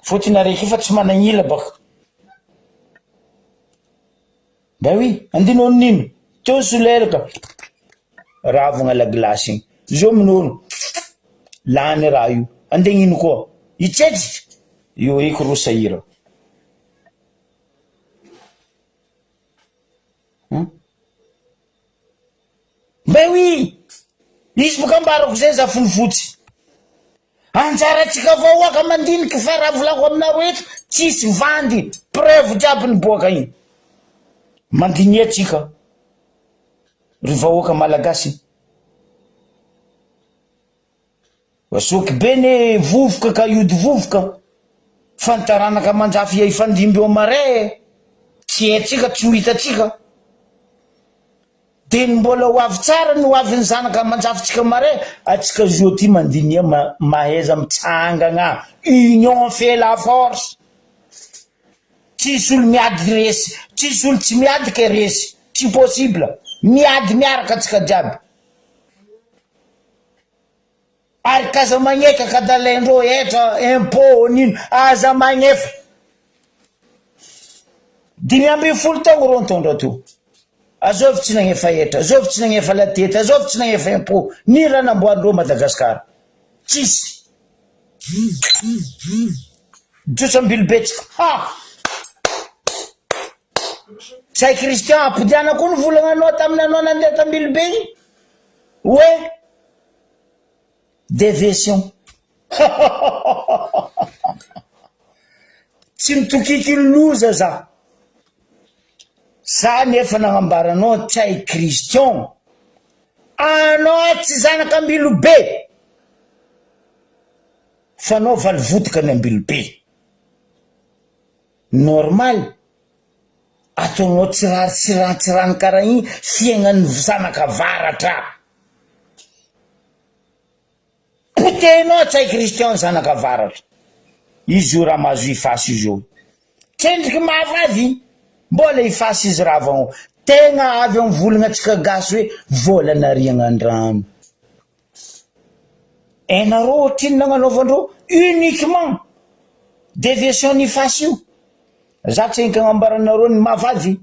fotiny araiky fa tsy managnila baka ba oui andinao nino teo soleraka ravagna la glace igny zo minono lany raha io andegnino koa itsetry io eky ro sahira ba oui izy boka ambarako zay za fonifotsy anjaratsika vahoaka mandiniky fa raha volako aminareo eto tsisy vandy preuve jiaby ny boaka igny mandini atsika ry vahoaka malagasy vasoky be ne vovoka ka iody vovoka fantaranaka manjafy ifandimby eo mare tsy etsika tsy ho hitatsika teny mbola ho avy tsara no avy ny zanaka manjafintsika mare atsika zo ty mandinia mahaiza mitsangagna union fait la force tsisy olo miady resy tsisy olo tsy miady ke resy tsy possible miady miaraka atsika jiaby ary kaza magneka ka dalaindreo etra impôt nino aza magnefa 5 taogno ro nitondra to azovy tsy nagnefa etra azovy tsy nagnefa latety azovy tsy nagnefa impôt ni raha namboarindreo Madagasikara tsisy Josam-Bilobetsika ha say Christian apodiana koa ny volagnanao taminanao nandeha tam-Bilobe igny oe déviation tsy mitokiky loza za nefa nagnambaranao tsy hay Christian anao tsy zanaka Ambilobe fa anao valivotika ny Ambilobe normal ataonao tsirano karaha igny fiaignan'ny zanaka varatra potenao tsy hay Christian zanaka varatra izy io raha mahazo ifasy izy io tsendriky mahavavy mbola ifasy izy raha avao tegna avy amin'ny volagna antsika gasy hoe volanariagnan-drano enareo otriny nagnanaovandreo uniquement déviation ny ifasy io za tsy enka agnambaranareo ny mahavavy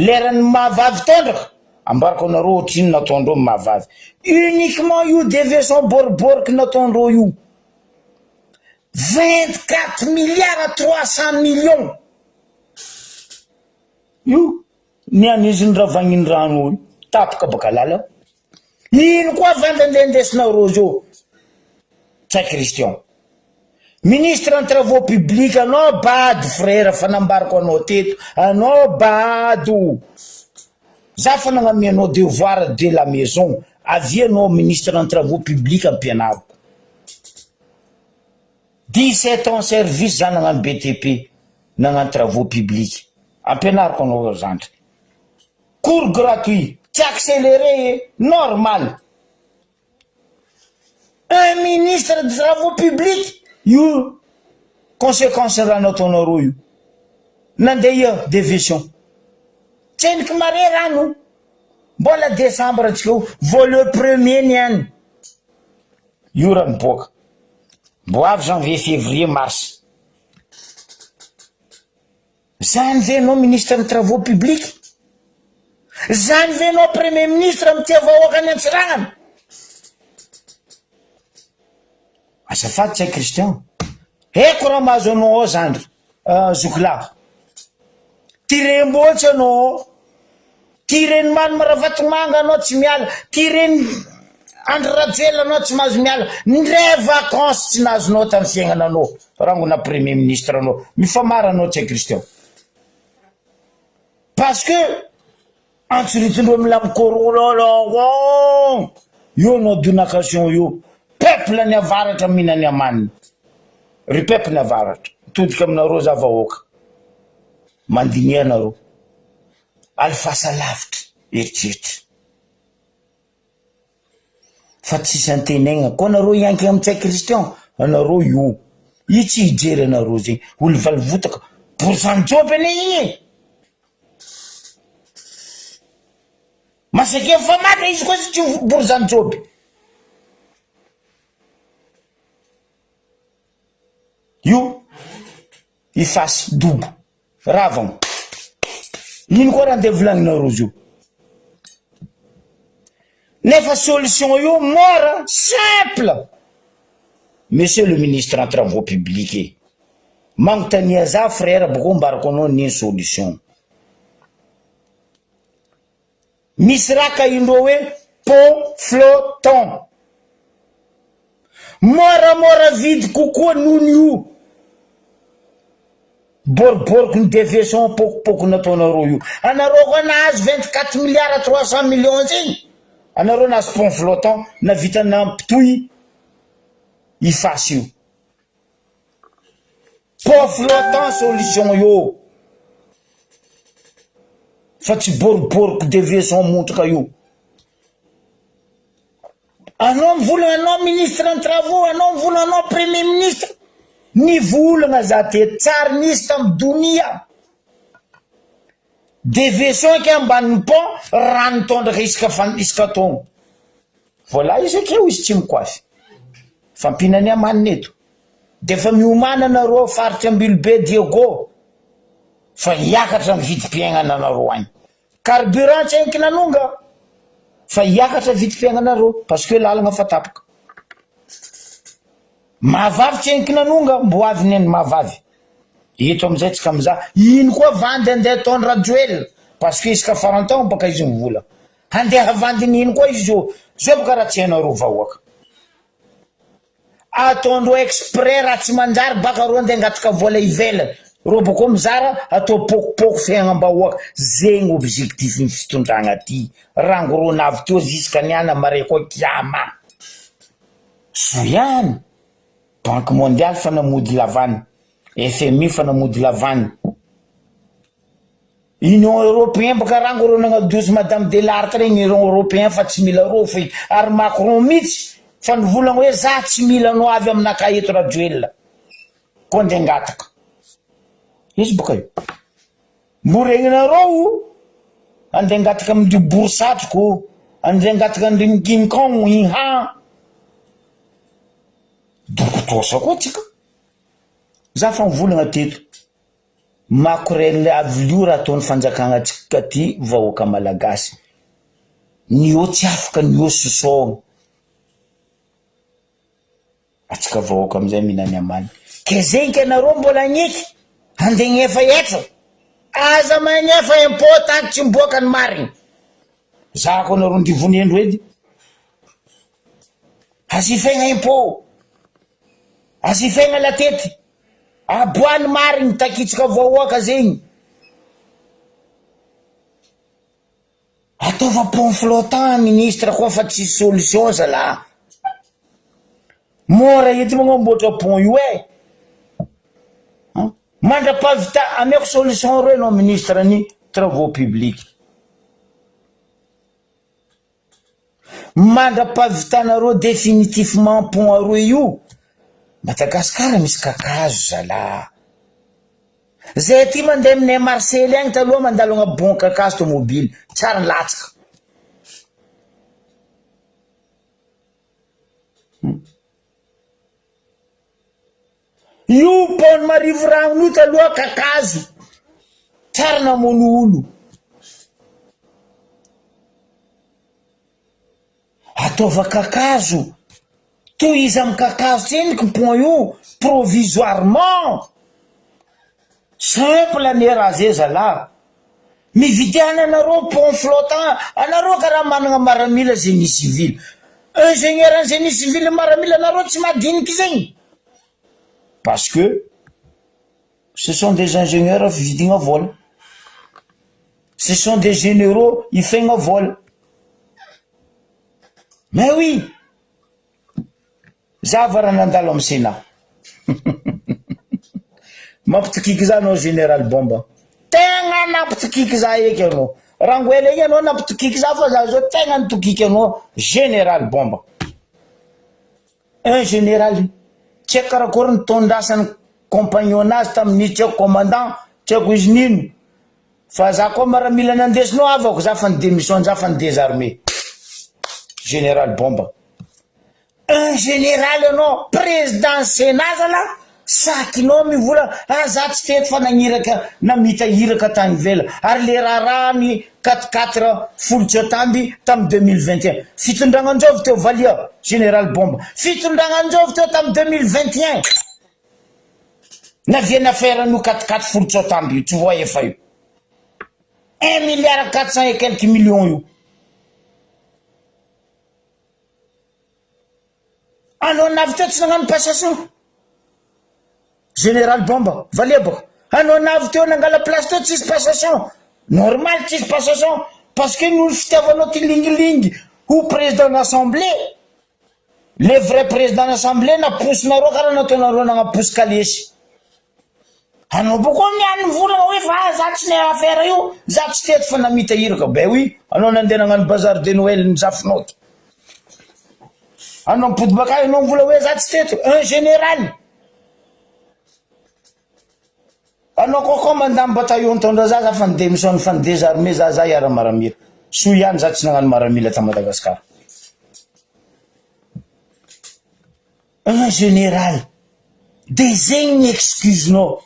leran'ny mahavavy tondraka ambarako anareo otriny nataondreo mahavavy uniquement io déviation boriborik nataondreo io 24 milliards 300 millions io ny an'izy ny ravagnin'ny rano io tapaka baka lala ino koa vandandendesinareo zao tsy hay Christian ministre en travaux publics anao bado frère fa nambarako anao teto anao bado za fa nagnamianao devoir de la maison avianao ministre en travaux publics ampianariko 17 ans service za nagnano BTP nagnano travaux publics ampianariko anao zandry cours gratuit tsy accéléré normal un ministre de travaux publics io conséquence raha nataonareo io nandeha déviation tsendriky mare rano mbola décembre atsika io volet premier niany io raha miboaka mbo avy janvier février mars zany ve anao ministre ny travaux publics zany ve anao premier ministre amity avahoaka any Antsiragnana azafady tsy hay Christian eko raha mahazo anao ao zandry zokilahy tirem-botsy anao tireny mano maravatomanga anao tsy miala tireny andro rajoela anao tsy mahazo miala ndray vacances tsy nazonao tamin'ny fiaignananao rangona premier ministre anao mifamara anao tsy hay Christian parce que antsoritindreo milamy korololao io anao donation io peuple ny avaratra mihina ny amaniny ry peuple ny avaratra todika aminareo za vahoaka mandinia anareo alifasa lavitra eritreritra fa tsisy antenegna ko anareo ianky amin'ny tsay Christian anareo io tsy hijery anareo zegny olo valivotaka boursanjoby ane igny masake fa matra izy koa tsy boursanjoby io ifasy dobo ravagna ino koa raha andeha volagninareo zio nefa solution io mora simple monsieur le ministre en travaux publics magnontania za frère boko mbarako anao niny solution misy raka indreo hoe pont flottant moramora vidy kokoa noho io boriboriko ny déviation pokopoko nataonareo io anareo koa nahazo 24 milliards 300 millions zegny anareo nahazo pont flottant na vita nampitoy ifasy io pont flottant solution io fa tsy boriboriko deviation montraka io. Anao mivolagna anao ministre en travaux, anao mivolagna anao premier ministre. Nivolagna za te tsara nisy tamy donia. Deviation ke ambanin'ny pont rano tondraka isaka taogno. Voilà izy akeo izy tsy mikoafy. Fampinania manina eto. Defa miomana nareo faritra Ambilobe Diego. Fa hiakatra vidim-piainana nareo agny. Carburant tsy hainky nanonga. Fa hiakatra vidim-piainana nareo parce que lalagna fa tapaka. Mahavavy tsy hainky nanonga mbo avy neny mahavavy. Eto amizay tsika mizaha ino koa vandy andeha ataon'ny Rajoelina parce que isaka farantao baka izy mivola. Andeha vandy ino koa izy io. Zao baka raha tsy hainareo vahoaka. Ataondreo exprès raha tsy manjary baka reo andeha angataka vola ivelany. Reo bako mizara atao pokopoko fiainam-bahoaka. Zegny objectif ny fitondragna ty. Rango reo navy teo jusqu'à niana mare koa kiama. So ihany. Banque mondiale fa namody lavany. FMI fa namody lavany. Union européenne baka rango reo nagnadozy Madame Delartre regny Union européen fa tsy mila reo fe ary Macron mitsy fa nivolagna hoe za tsy mila anao avy aminaka eto Rajoelina. Koa andeha ngataka. Izy baka io. Moregnanareo andeha ngataka amin'ny borsatroko, andeha ngataka amin'ny King Kong iha. Dokotosa koa tsika. Za fa mivolagna teto. Makorel avlio raha ataon'ny fanjakagna tsika ty vahoaka malagasy. Nio tsy afaka nio sosogna. Atsika vahoaka amizay minany amany. Ke zegny ke nareo mbola agniky. Andeha gnefa etra. Aza magnefa impôt tanky tsy mboaka ny marigny. Za koa nareo ndivonendro edy. Asifegna impôt. Asifegna latety. Aboany marigny takitsika vahoaka zegny. Ataova pont flottant ministre koa fa tsy solution zala. Mora ety magnamboatra pont io e. Mandra-pavita ameko solution reo no ministre ny travaux publics. Mandra-pavitanareo définitivement pont aroe io. Madagasikara misy kakazo zala. Zay ty mandeha aminay Marseille agny taloha mandalo agna bon kakazo tomobile. Tsara latsaka. Io pont Marivo rano io taloha kakazo. Tsara namono olo. Ataova kakazo. Toy izy amin'ny kakazo tseny que pont io provisoirement. Simple ane raha zay zala. Mividiana anareo pont flottant. Anareo karaha managna maramila génie civil. Ingénieur en génie civil maramila anareo tsy madiniky zegny. Parce que ce sont des ingénieurs vidigna vola. Ce sont des généraux, ils font un vol. Mais oui. Zavara nandalo am Sénat. Mampitikiky za anao général Bomba. Tegna nampitikiky za eky anao. Rangoela iny anao nampitikiky za fa za zao tegna nitokiky anao général Bomba. Un général. Tsy haiko karakory nitondrasany compagnonnazy tamin'ny tsy haiko commandant, tsy haiko izy nino. Fa za koa maramila nandesinao avako za fa ny démission za fa ny désarmé. Général Bomba. Un général anao président Sénat zala sakinao mivola za tsy teto fa nagniraka namita hiraka tany vela ary le raharaha 4 folotso tamby tamy 2021 fitondragnan-jovy teo valia général Bomba fitondragnan-jovy teo tamy 2021 naviana affaire-n'io 4 folotso tamby io tsy voa efa io 1 milliard 400 et quelques millions io. Anao navy teo tsy nagnano passation général Bomba valia baka. Anao navy teo nangala place teo tsisy passation. Normal tsisy passation parce que nous fitiavanao ty lingilingy ho président d'assemblée. Le vrai président d'assemblée naposonareo karaha nataonareo nagnaposy kalesy. anao boko miany volagna hoe fa za tsy ne affaire io za tsy teto fa namita hiraka be oui anao nandeha nagnano bazar de Noël ny zafinao ty anao mipody baka anao mivola hoe za tsy teto un général anao kokoa mandamy bataillon tondra za fa ny démission fa ny désarmé za iara maramila so ihany za tsy nagnano maramila ta Madagasikara un général de zegny ny excuse-nao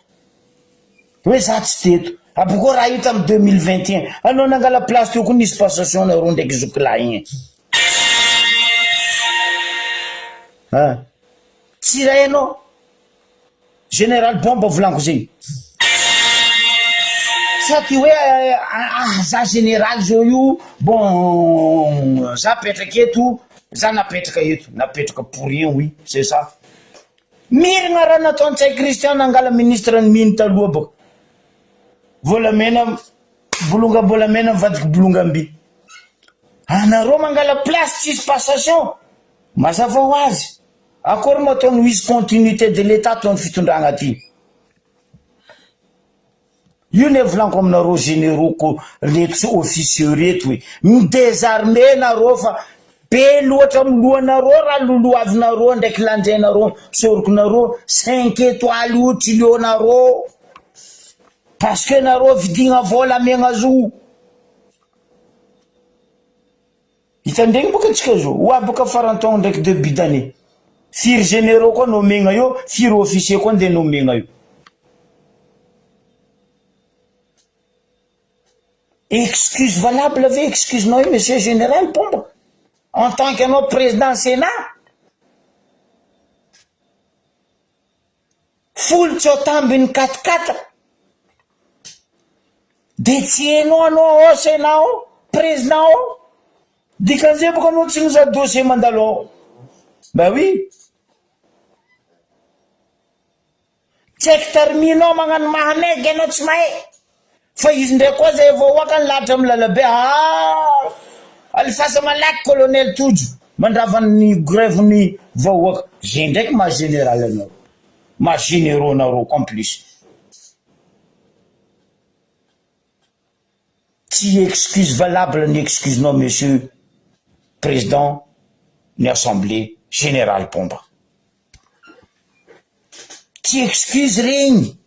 hoe za tsy teto aboko raha io tamy 2021 anao nangala place teo koa nisy passation nareo ndraiky zokila igny tsy raha anao général bomba volaniko zegny saty hoe za général zao io bon za petraka eto za napetraka pour rien oui c'est ça miragna raha nataony tsay Christian nangala ministre ny miny taloha boko volamena bolongambolamena mivadiky bolongam-by anareo mangala place tsisy passation mazava ho azy akory mo ataony misy continuité de l'état ataony fitondragna ty io ne volaniko aminareo généraux ko reto sy officieux reto hoe midésarmé nareo fa be loatra milohanareo raha loloavinareo ndraiky lanjainareo sorokonareo 5 étoiles io trillionareo parce que nareo vidigna vola megna zo hitandregny boka atsika zo oa boka farantaogno ndraiky début d'année firy généraux koa no megna io firy officier koa nde no megna io excuse valable ave excuse-nao io monsieur général Pomba en tant qu'anao président sénat folo tsy atambiny 4-4 de tsy hainao anao ao sénat ao président ao dikan'izay boka anao tsy mizaha dossier mandalo ao ben oui tsy haiko tarminao magnano mahamaiky anao tsy mahay fa izy ndray koa zay voaka ny lahatra amin'ny lalabe alifasa malaky colonel Tojo mandravany grève ny vahoaka zay ndraiky ma général anao ma généraux nareo complice tsy excuse valable ny excuse-nao monsieur président ny assemblée générale Pomba tsy excuse regny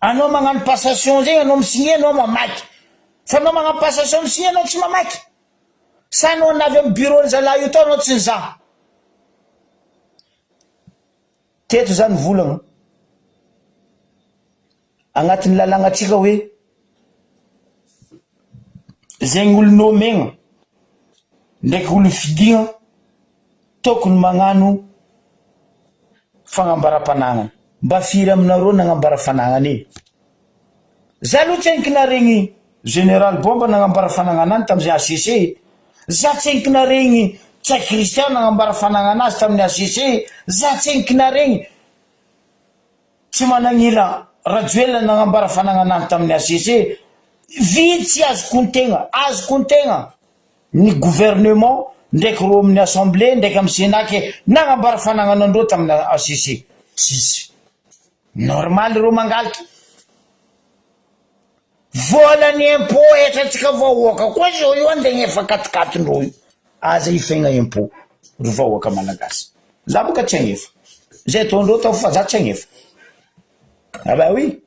anao magnano passation zegny anao misigné anao mamaky fa anao magnano passation misigné anao tsy mamaky sa anao navy amin'ny bureau ny zalahy io tao anao tsy nizaha teto zany volagna agnatin'ny lalagnatsika hoe zegny olo nomegna ndraiky olo fidigna tokony magnano fagnambaram-panagnana mba firy aminareo nagnambara fanagnana za aloha tsy hainky naregny général Bomba nagnambara fanagnana any tamin'izay ACC za tsy hainky naregny tsay Christian nagnambara fanagnana azy tamin'ny ACC za tsy hainky naregny tsy managnila Rajoelina nagnambara fanagnana any tamin'ny ACC vitsy azoko ny tegna ny gouvernement ndraiky ro amin'ny assemblée ndraiky amin'ny sénat ke nagnambara fanagnanandreo tamin'ny ACC tsisy normal ro mangaliky volany impôt etratsika vahoaka koa zao io andegny efa 4-4 ndreo io aza ifegna impôt ro vahoaka malagasy za boka tsy agnefa zay ataondreo tao fa za tsy agnefa ah bah oui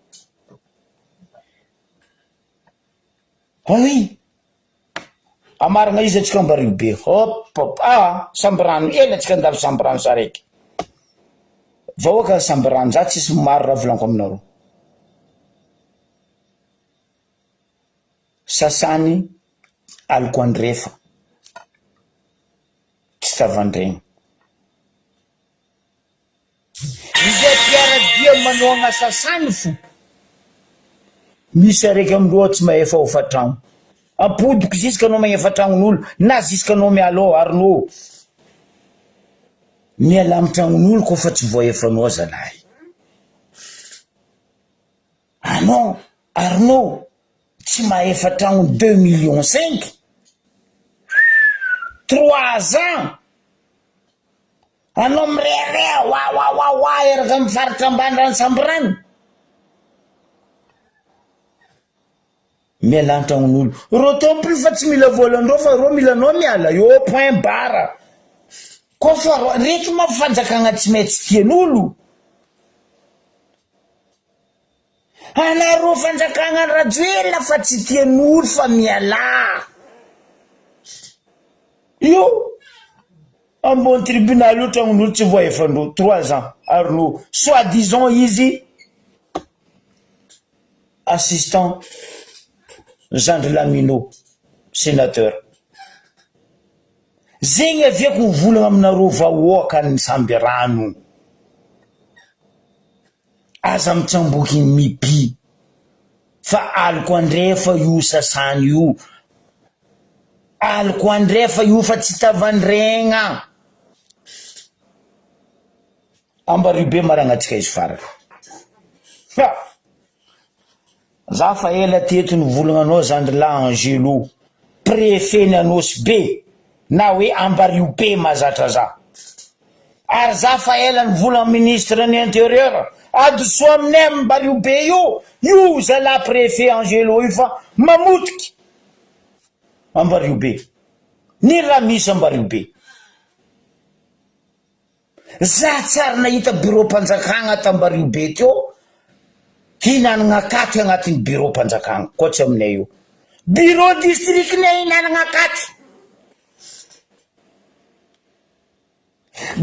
oui amaragna izy atsika mba ribe hop sambrano ela atsika andalo sambrano za raiky vahoaka sambrano za tsisy maro raha volaniko aminareo sasany aliko andrefa tsy tavandregny izay mpiaradia manoagna sasany fo misy araiky amindreo tsy mahefa hofatragno apodiko ziska anao magnefa tragnon'olo na ziska anao mialao arinao miala amin'ny tragnon'olo koa fa tsy voahefanao zalahy anao arinao tsy mahefa tragno 2,5 millions 3 ans anao mirerea wa eraka mifaritra ambany rano samborano mialanitra amin'olo ro tompony fa tsy mila volandreo fa ro milanao miala eo point barre kofa reto mampifanjakagna tsy maintsy tian'olo anaro fanjakagna rajoela fa tsy tian'olo fa miala io ambony tribunal io tragnon'olo tsy voaefandro 3 ans ary no soit disons izy assistant Jean de Lamino sénateur zegny aviako mivolagna aminareo vahoaka ny samby rano aza mitsamboky mipi fa aliko andrefa io sasany io aliko andrefa io fa tsy tavandregna ambaribe maragnatsika izy faraka za fa ela teto ny volagnanao Zandrila Angelo préfet ny Anosy be na hoe Ambaribe mazatra za ary za fa ela ny volagna ministre ny intérieur adoso aminay Ambaribe io zala préfet Angelo io fa mamotiky Ambaribe ny raha misy Ambaribe za tsara nahita bureau mpanjakagna t'Ambaribe teo hinanagna akaty agnatin'ny bureau mpanjakagna koatsy aminay io bureau district nay hinanagna akaty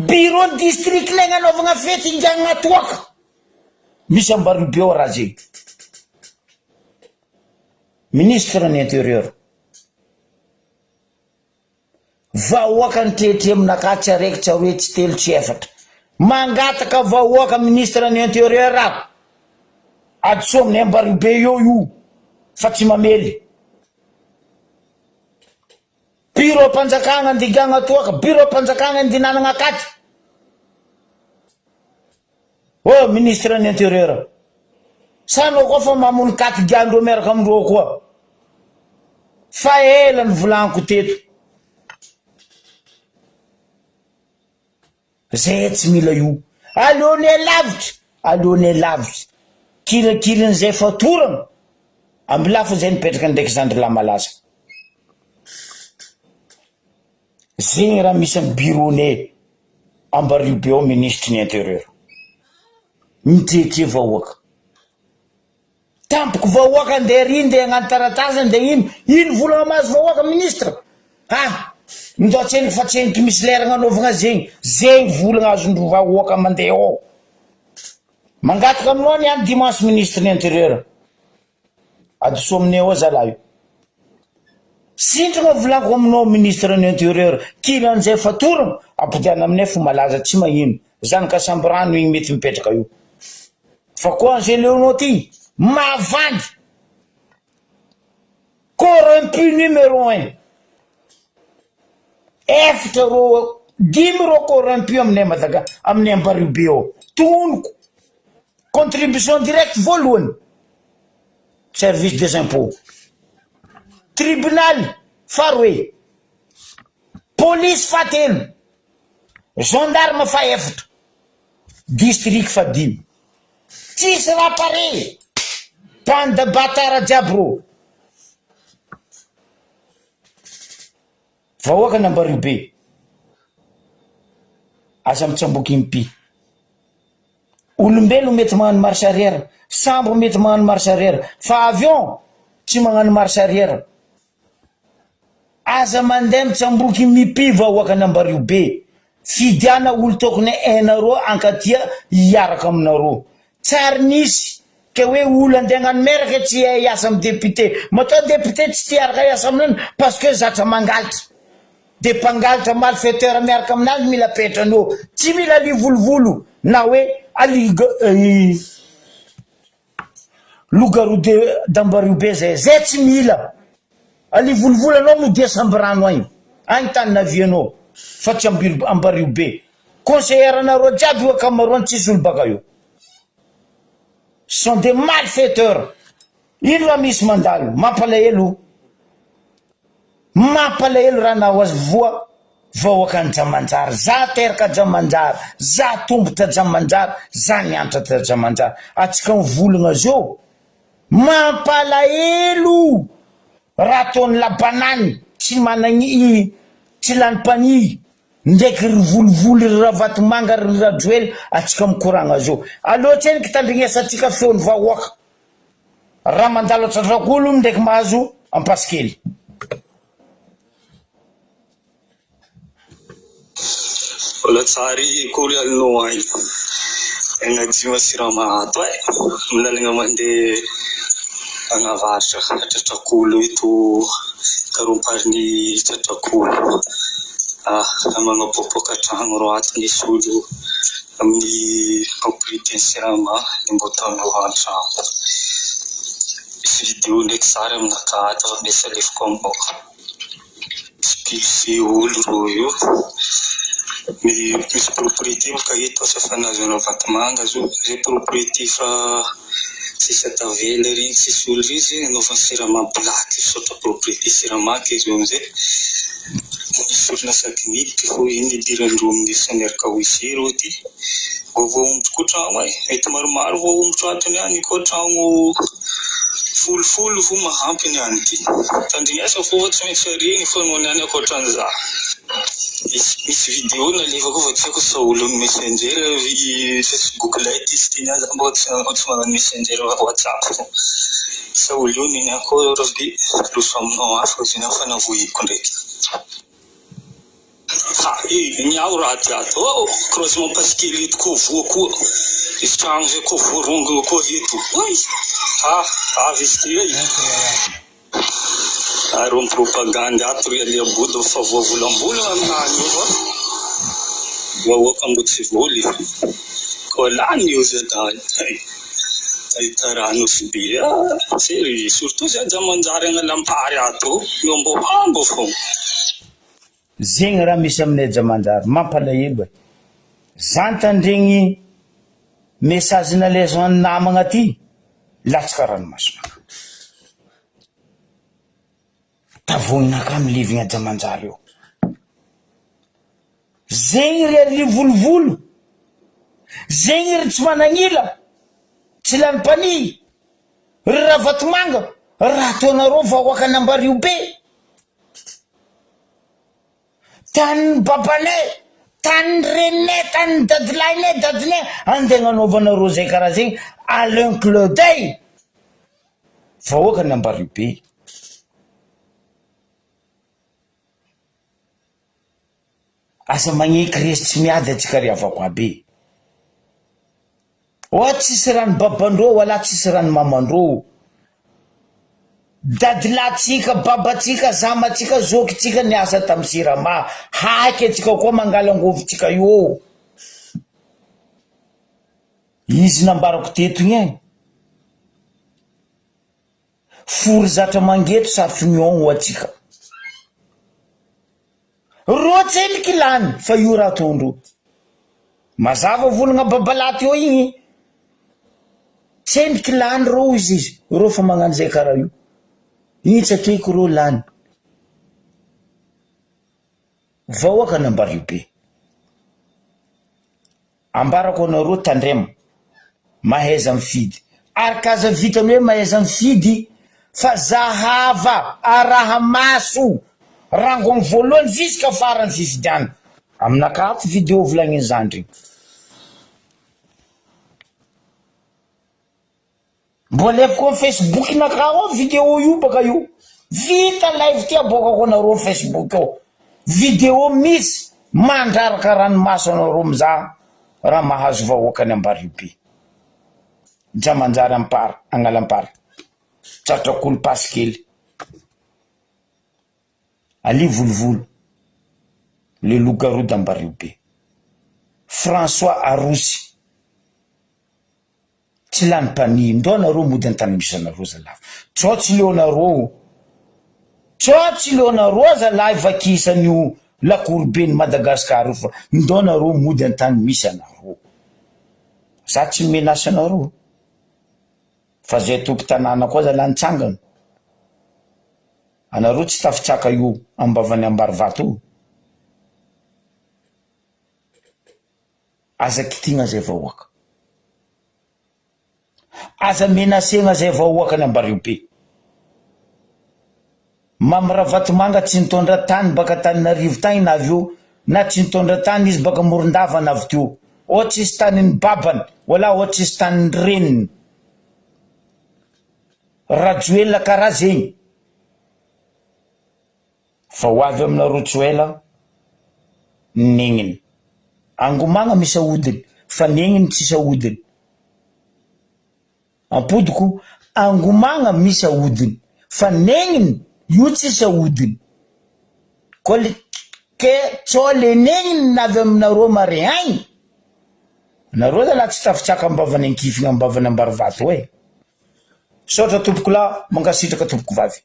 bureau district nay gnanaovagna fety ingiagna toaka misy Ambaribe ao raha zegny ministre ny intérieur vahoaka ny tretre aminakaty araiky tsy hoe tsy telo tsy efatra mangataka vahoaka ministre ny intérieur aho adoso amin'ny Ambaribe io fa tsy mamely bureau mpanjakagna andigagna toaka bureau mpanjakagna andinanagna akaty ministre ny intérieur sanao koa fa mamony katy giandreo miaraka amindreo koa fa ela ny volagniko teto zay tsy mila io aleonay lavitra kirinkirin'izay fatoragna amby lafo zay nipetraka ndraiky Zandrila malaza zegny raha misy amin'ny bureaunay Ambaribe ao ministre ny intérieur mitretre vahoaka tampoko vahoaka andeha ry ndeha hagnano taratasy andeha ino volagna mahazo vahoaka ministre midôtseny fa tseniky misy lera gnanaovagna zegny volagna azondro vahoaka mandeha ao mangataka aminao ny any dimanche ministre ny intérieur adoso aminay ao zala io sintragna volako aminao ministre ny intérieur kiran'izay fatoragna ampodiana aminay fo malaza tsy mahino zanaka samborano igny mety mipetraka io fa koa Angeleonao ty mavandy corrompu numéro 1 efatra ro 10 ro corrompu aminay aminay Ambaribe ao tonoko contribution directe voalohany service des impôts tribunal faroe police fatelo gendarme fa efatra district fa 5 tsisy raha pare bande batara jiaby ro vahoaka ny Ambaribe aza mitsamboky impi olombelo mety magnano marche arrière sambo mety magnano marche arrière fa avion tsy magnano marche arrière aza mandeha mitsamboky mipi vahoaka ny Ambaribe fidiana olo tokony hainareo ankatia hiaraka aminareo tsary nisy ke hoe olo andeha hagnano meraka tsy hiasa amin'ny député matao député tsy tiaraka hiasa aminany parce que zatra mangalitra de mpangalitra malfaiteur miaraka aminazy mila petranao tsy mila alivolovolo na hoe loup-garou d'Ambaribe zay tsy mila alivolovolo anao mody samborano any tany navianao fa tsy Ambaribe conseillère anareo jiaby io akamaroany tsisy olo baka io sont des malfaiteurs ino raha misy mandalo mampalahelo raha naho azy voa vahoaka ny Jamanjary, za teraka Jamanjary, za tombotra Jamanjary, za niantratra Jamanjary. Atsika mivolagna zao mampalahelo raha ataon'ny labanany tsy managny tsy lany-pani ndraiky ry volovoly ry Ravatomanga ry Rajoely. Atsika mikoragna zao aloha tseny kitandrignesatsika feon'ny vahoaka raha mandalo atratrak'olo ndraiky mahazo ampasikely. Wala tsari kory alino ay engadima siramato ay milalagna mandeha agnavaratra tratrak'olo ito karomparin'ny tratrak'olo manapopoka tragno ro ato nisy olo amin'ny propriété ny sirama ny mbo taminao an-tragno. Misy vidéo ndraiky sary aminaka ato misy alefiko aminao spilsy olo ro io. Misy propriété boka eto safanazy Ravatomanga zo zay propriété fa sisa tavela regny sisy olo izy anaovany siramamy plaky sotra propriété siramaka izy amizay misy olona sakinity fo iny idirandro amin'ny sanerika oisy ro ty voaombotro koa tragno ay mety maromaro voaombotro atony any koa tragno folofolo fo mahampy ny any ty tandrignesa fo tsy maintsy regny fo nohony any akoatran'iza. Misy vidéo nalevako fa tsy haiko sa olon'ny messenger Facebook lite izy ty niaza mboka tsy manano messenger WhatsApp sa olo io niny ako rabe loso aminao afo zany aho fa navohiko ndraiky. Miao raha ty ato croisement pasikely eto koa voa koa izy tragno zay koa voarongo koa eto avy izy ty ay aro propagande ato ry alia body fa voavolambolana aminany io vahoaka mbo tsy voly koa lany io zay ahita rano sy be sery surtout zay Jamanjary agnalampary ato mbo fo zegny raha misy aminay Jamanjary mampalahelo e. Zantandregny message nalezony namagna ty latsaka ranomasina tavognaka amin'ny livigna Jamanjary io. Zegny ry ary volovolo, zegny ry tsy managnila, tsy lany-pani ry Ravatomanga raha ataonareo vahoaka an'Ambariabe, tany babanay, tany reninay, tany dadilahinay, dadinay andeha gnanaovanareo zay karaha zegny Alain Clodey vahoaka an'Ambariabe. Asa magneky resy tsy miady atsika ry avako abe. Ohatsy tsisy rano babandreo wala tsisy rano mamandreo. Dadilatsika, babatsika, zamatsika, zokitsika niasa tamin'ny sirama. Haiky atsika koa mangalangovintsika io. Izy nambarako teto igny. Fory zatra mangeto sa finion ho atsika. Roa tseliky lany fa io raha tondro. Mazava volagna babalaty io igny. Tseliky lany ro izy. Ro fa magnano zay karaha io. Igny tsy akeko ro lany. Vahoaka an'Ambariabe. Ambarako anareo tandrema. Mahaiza mifidy. Arikaza vitany hoe mahaiza mifidy fa zahava araha maso. Rango amin'ny voalohany ziska farany fifidiana. Aminaka ato vidéo volagnin' zandry. Mbo alefiko amin'ny Facebook naka ao vidéo io baka io. Vita live ty abokako anareo amin'ny Facebook ao. Vidéo misy mandraraka ranomaso anareo mizaha raha mahazo vahoaka any Ambariabe. Jamanjary ampara, Agnalampara. Tratrak'olo pasikely. Ali volovolo le loup-garou d'Ambariabe. François Arosy tsy lany-pani ndo anareo mody an-tany misy anareo zalahy. Tsotsy leonareo zalahy vakisan'io lakoroben'i Madagasikara fa ndo anareo mody an-tany misy anareo. Za tsy menasy anareo fa zay tompo-tanàna koa zalahy nitsangana. Anareo tsy tafitsaka io ambavany Ambarivato io. aza kitigna zay vahoaka, aza menasegna zay vahoaka ny Ambaribe. Mamravatomanga tsy nitondra tany baka Taninarivo tany na avy eo, na tsy nitondra tany izy baka Morondava na avy teo, ohatsy izy tanin'ny babany wala ohatsy izy tanin'ny reniny. Rajoelina karaha zegny fa ho avy amina Rajoelina negniny angomagna misy ahodiny fa negniny tsisy ahodiny. Ampodiko angomagna misy ahodiny fa negniny io tsisy ahodiny. Ke tsao le negniny navy aminareo mare agny, nareo zalahy tsy tafitsaka ambavany ankifigna ambavany Ambarivato e. Saotra tompoko lahy, mankasitraka tompoko vavy.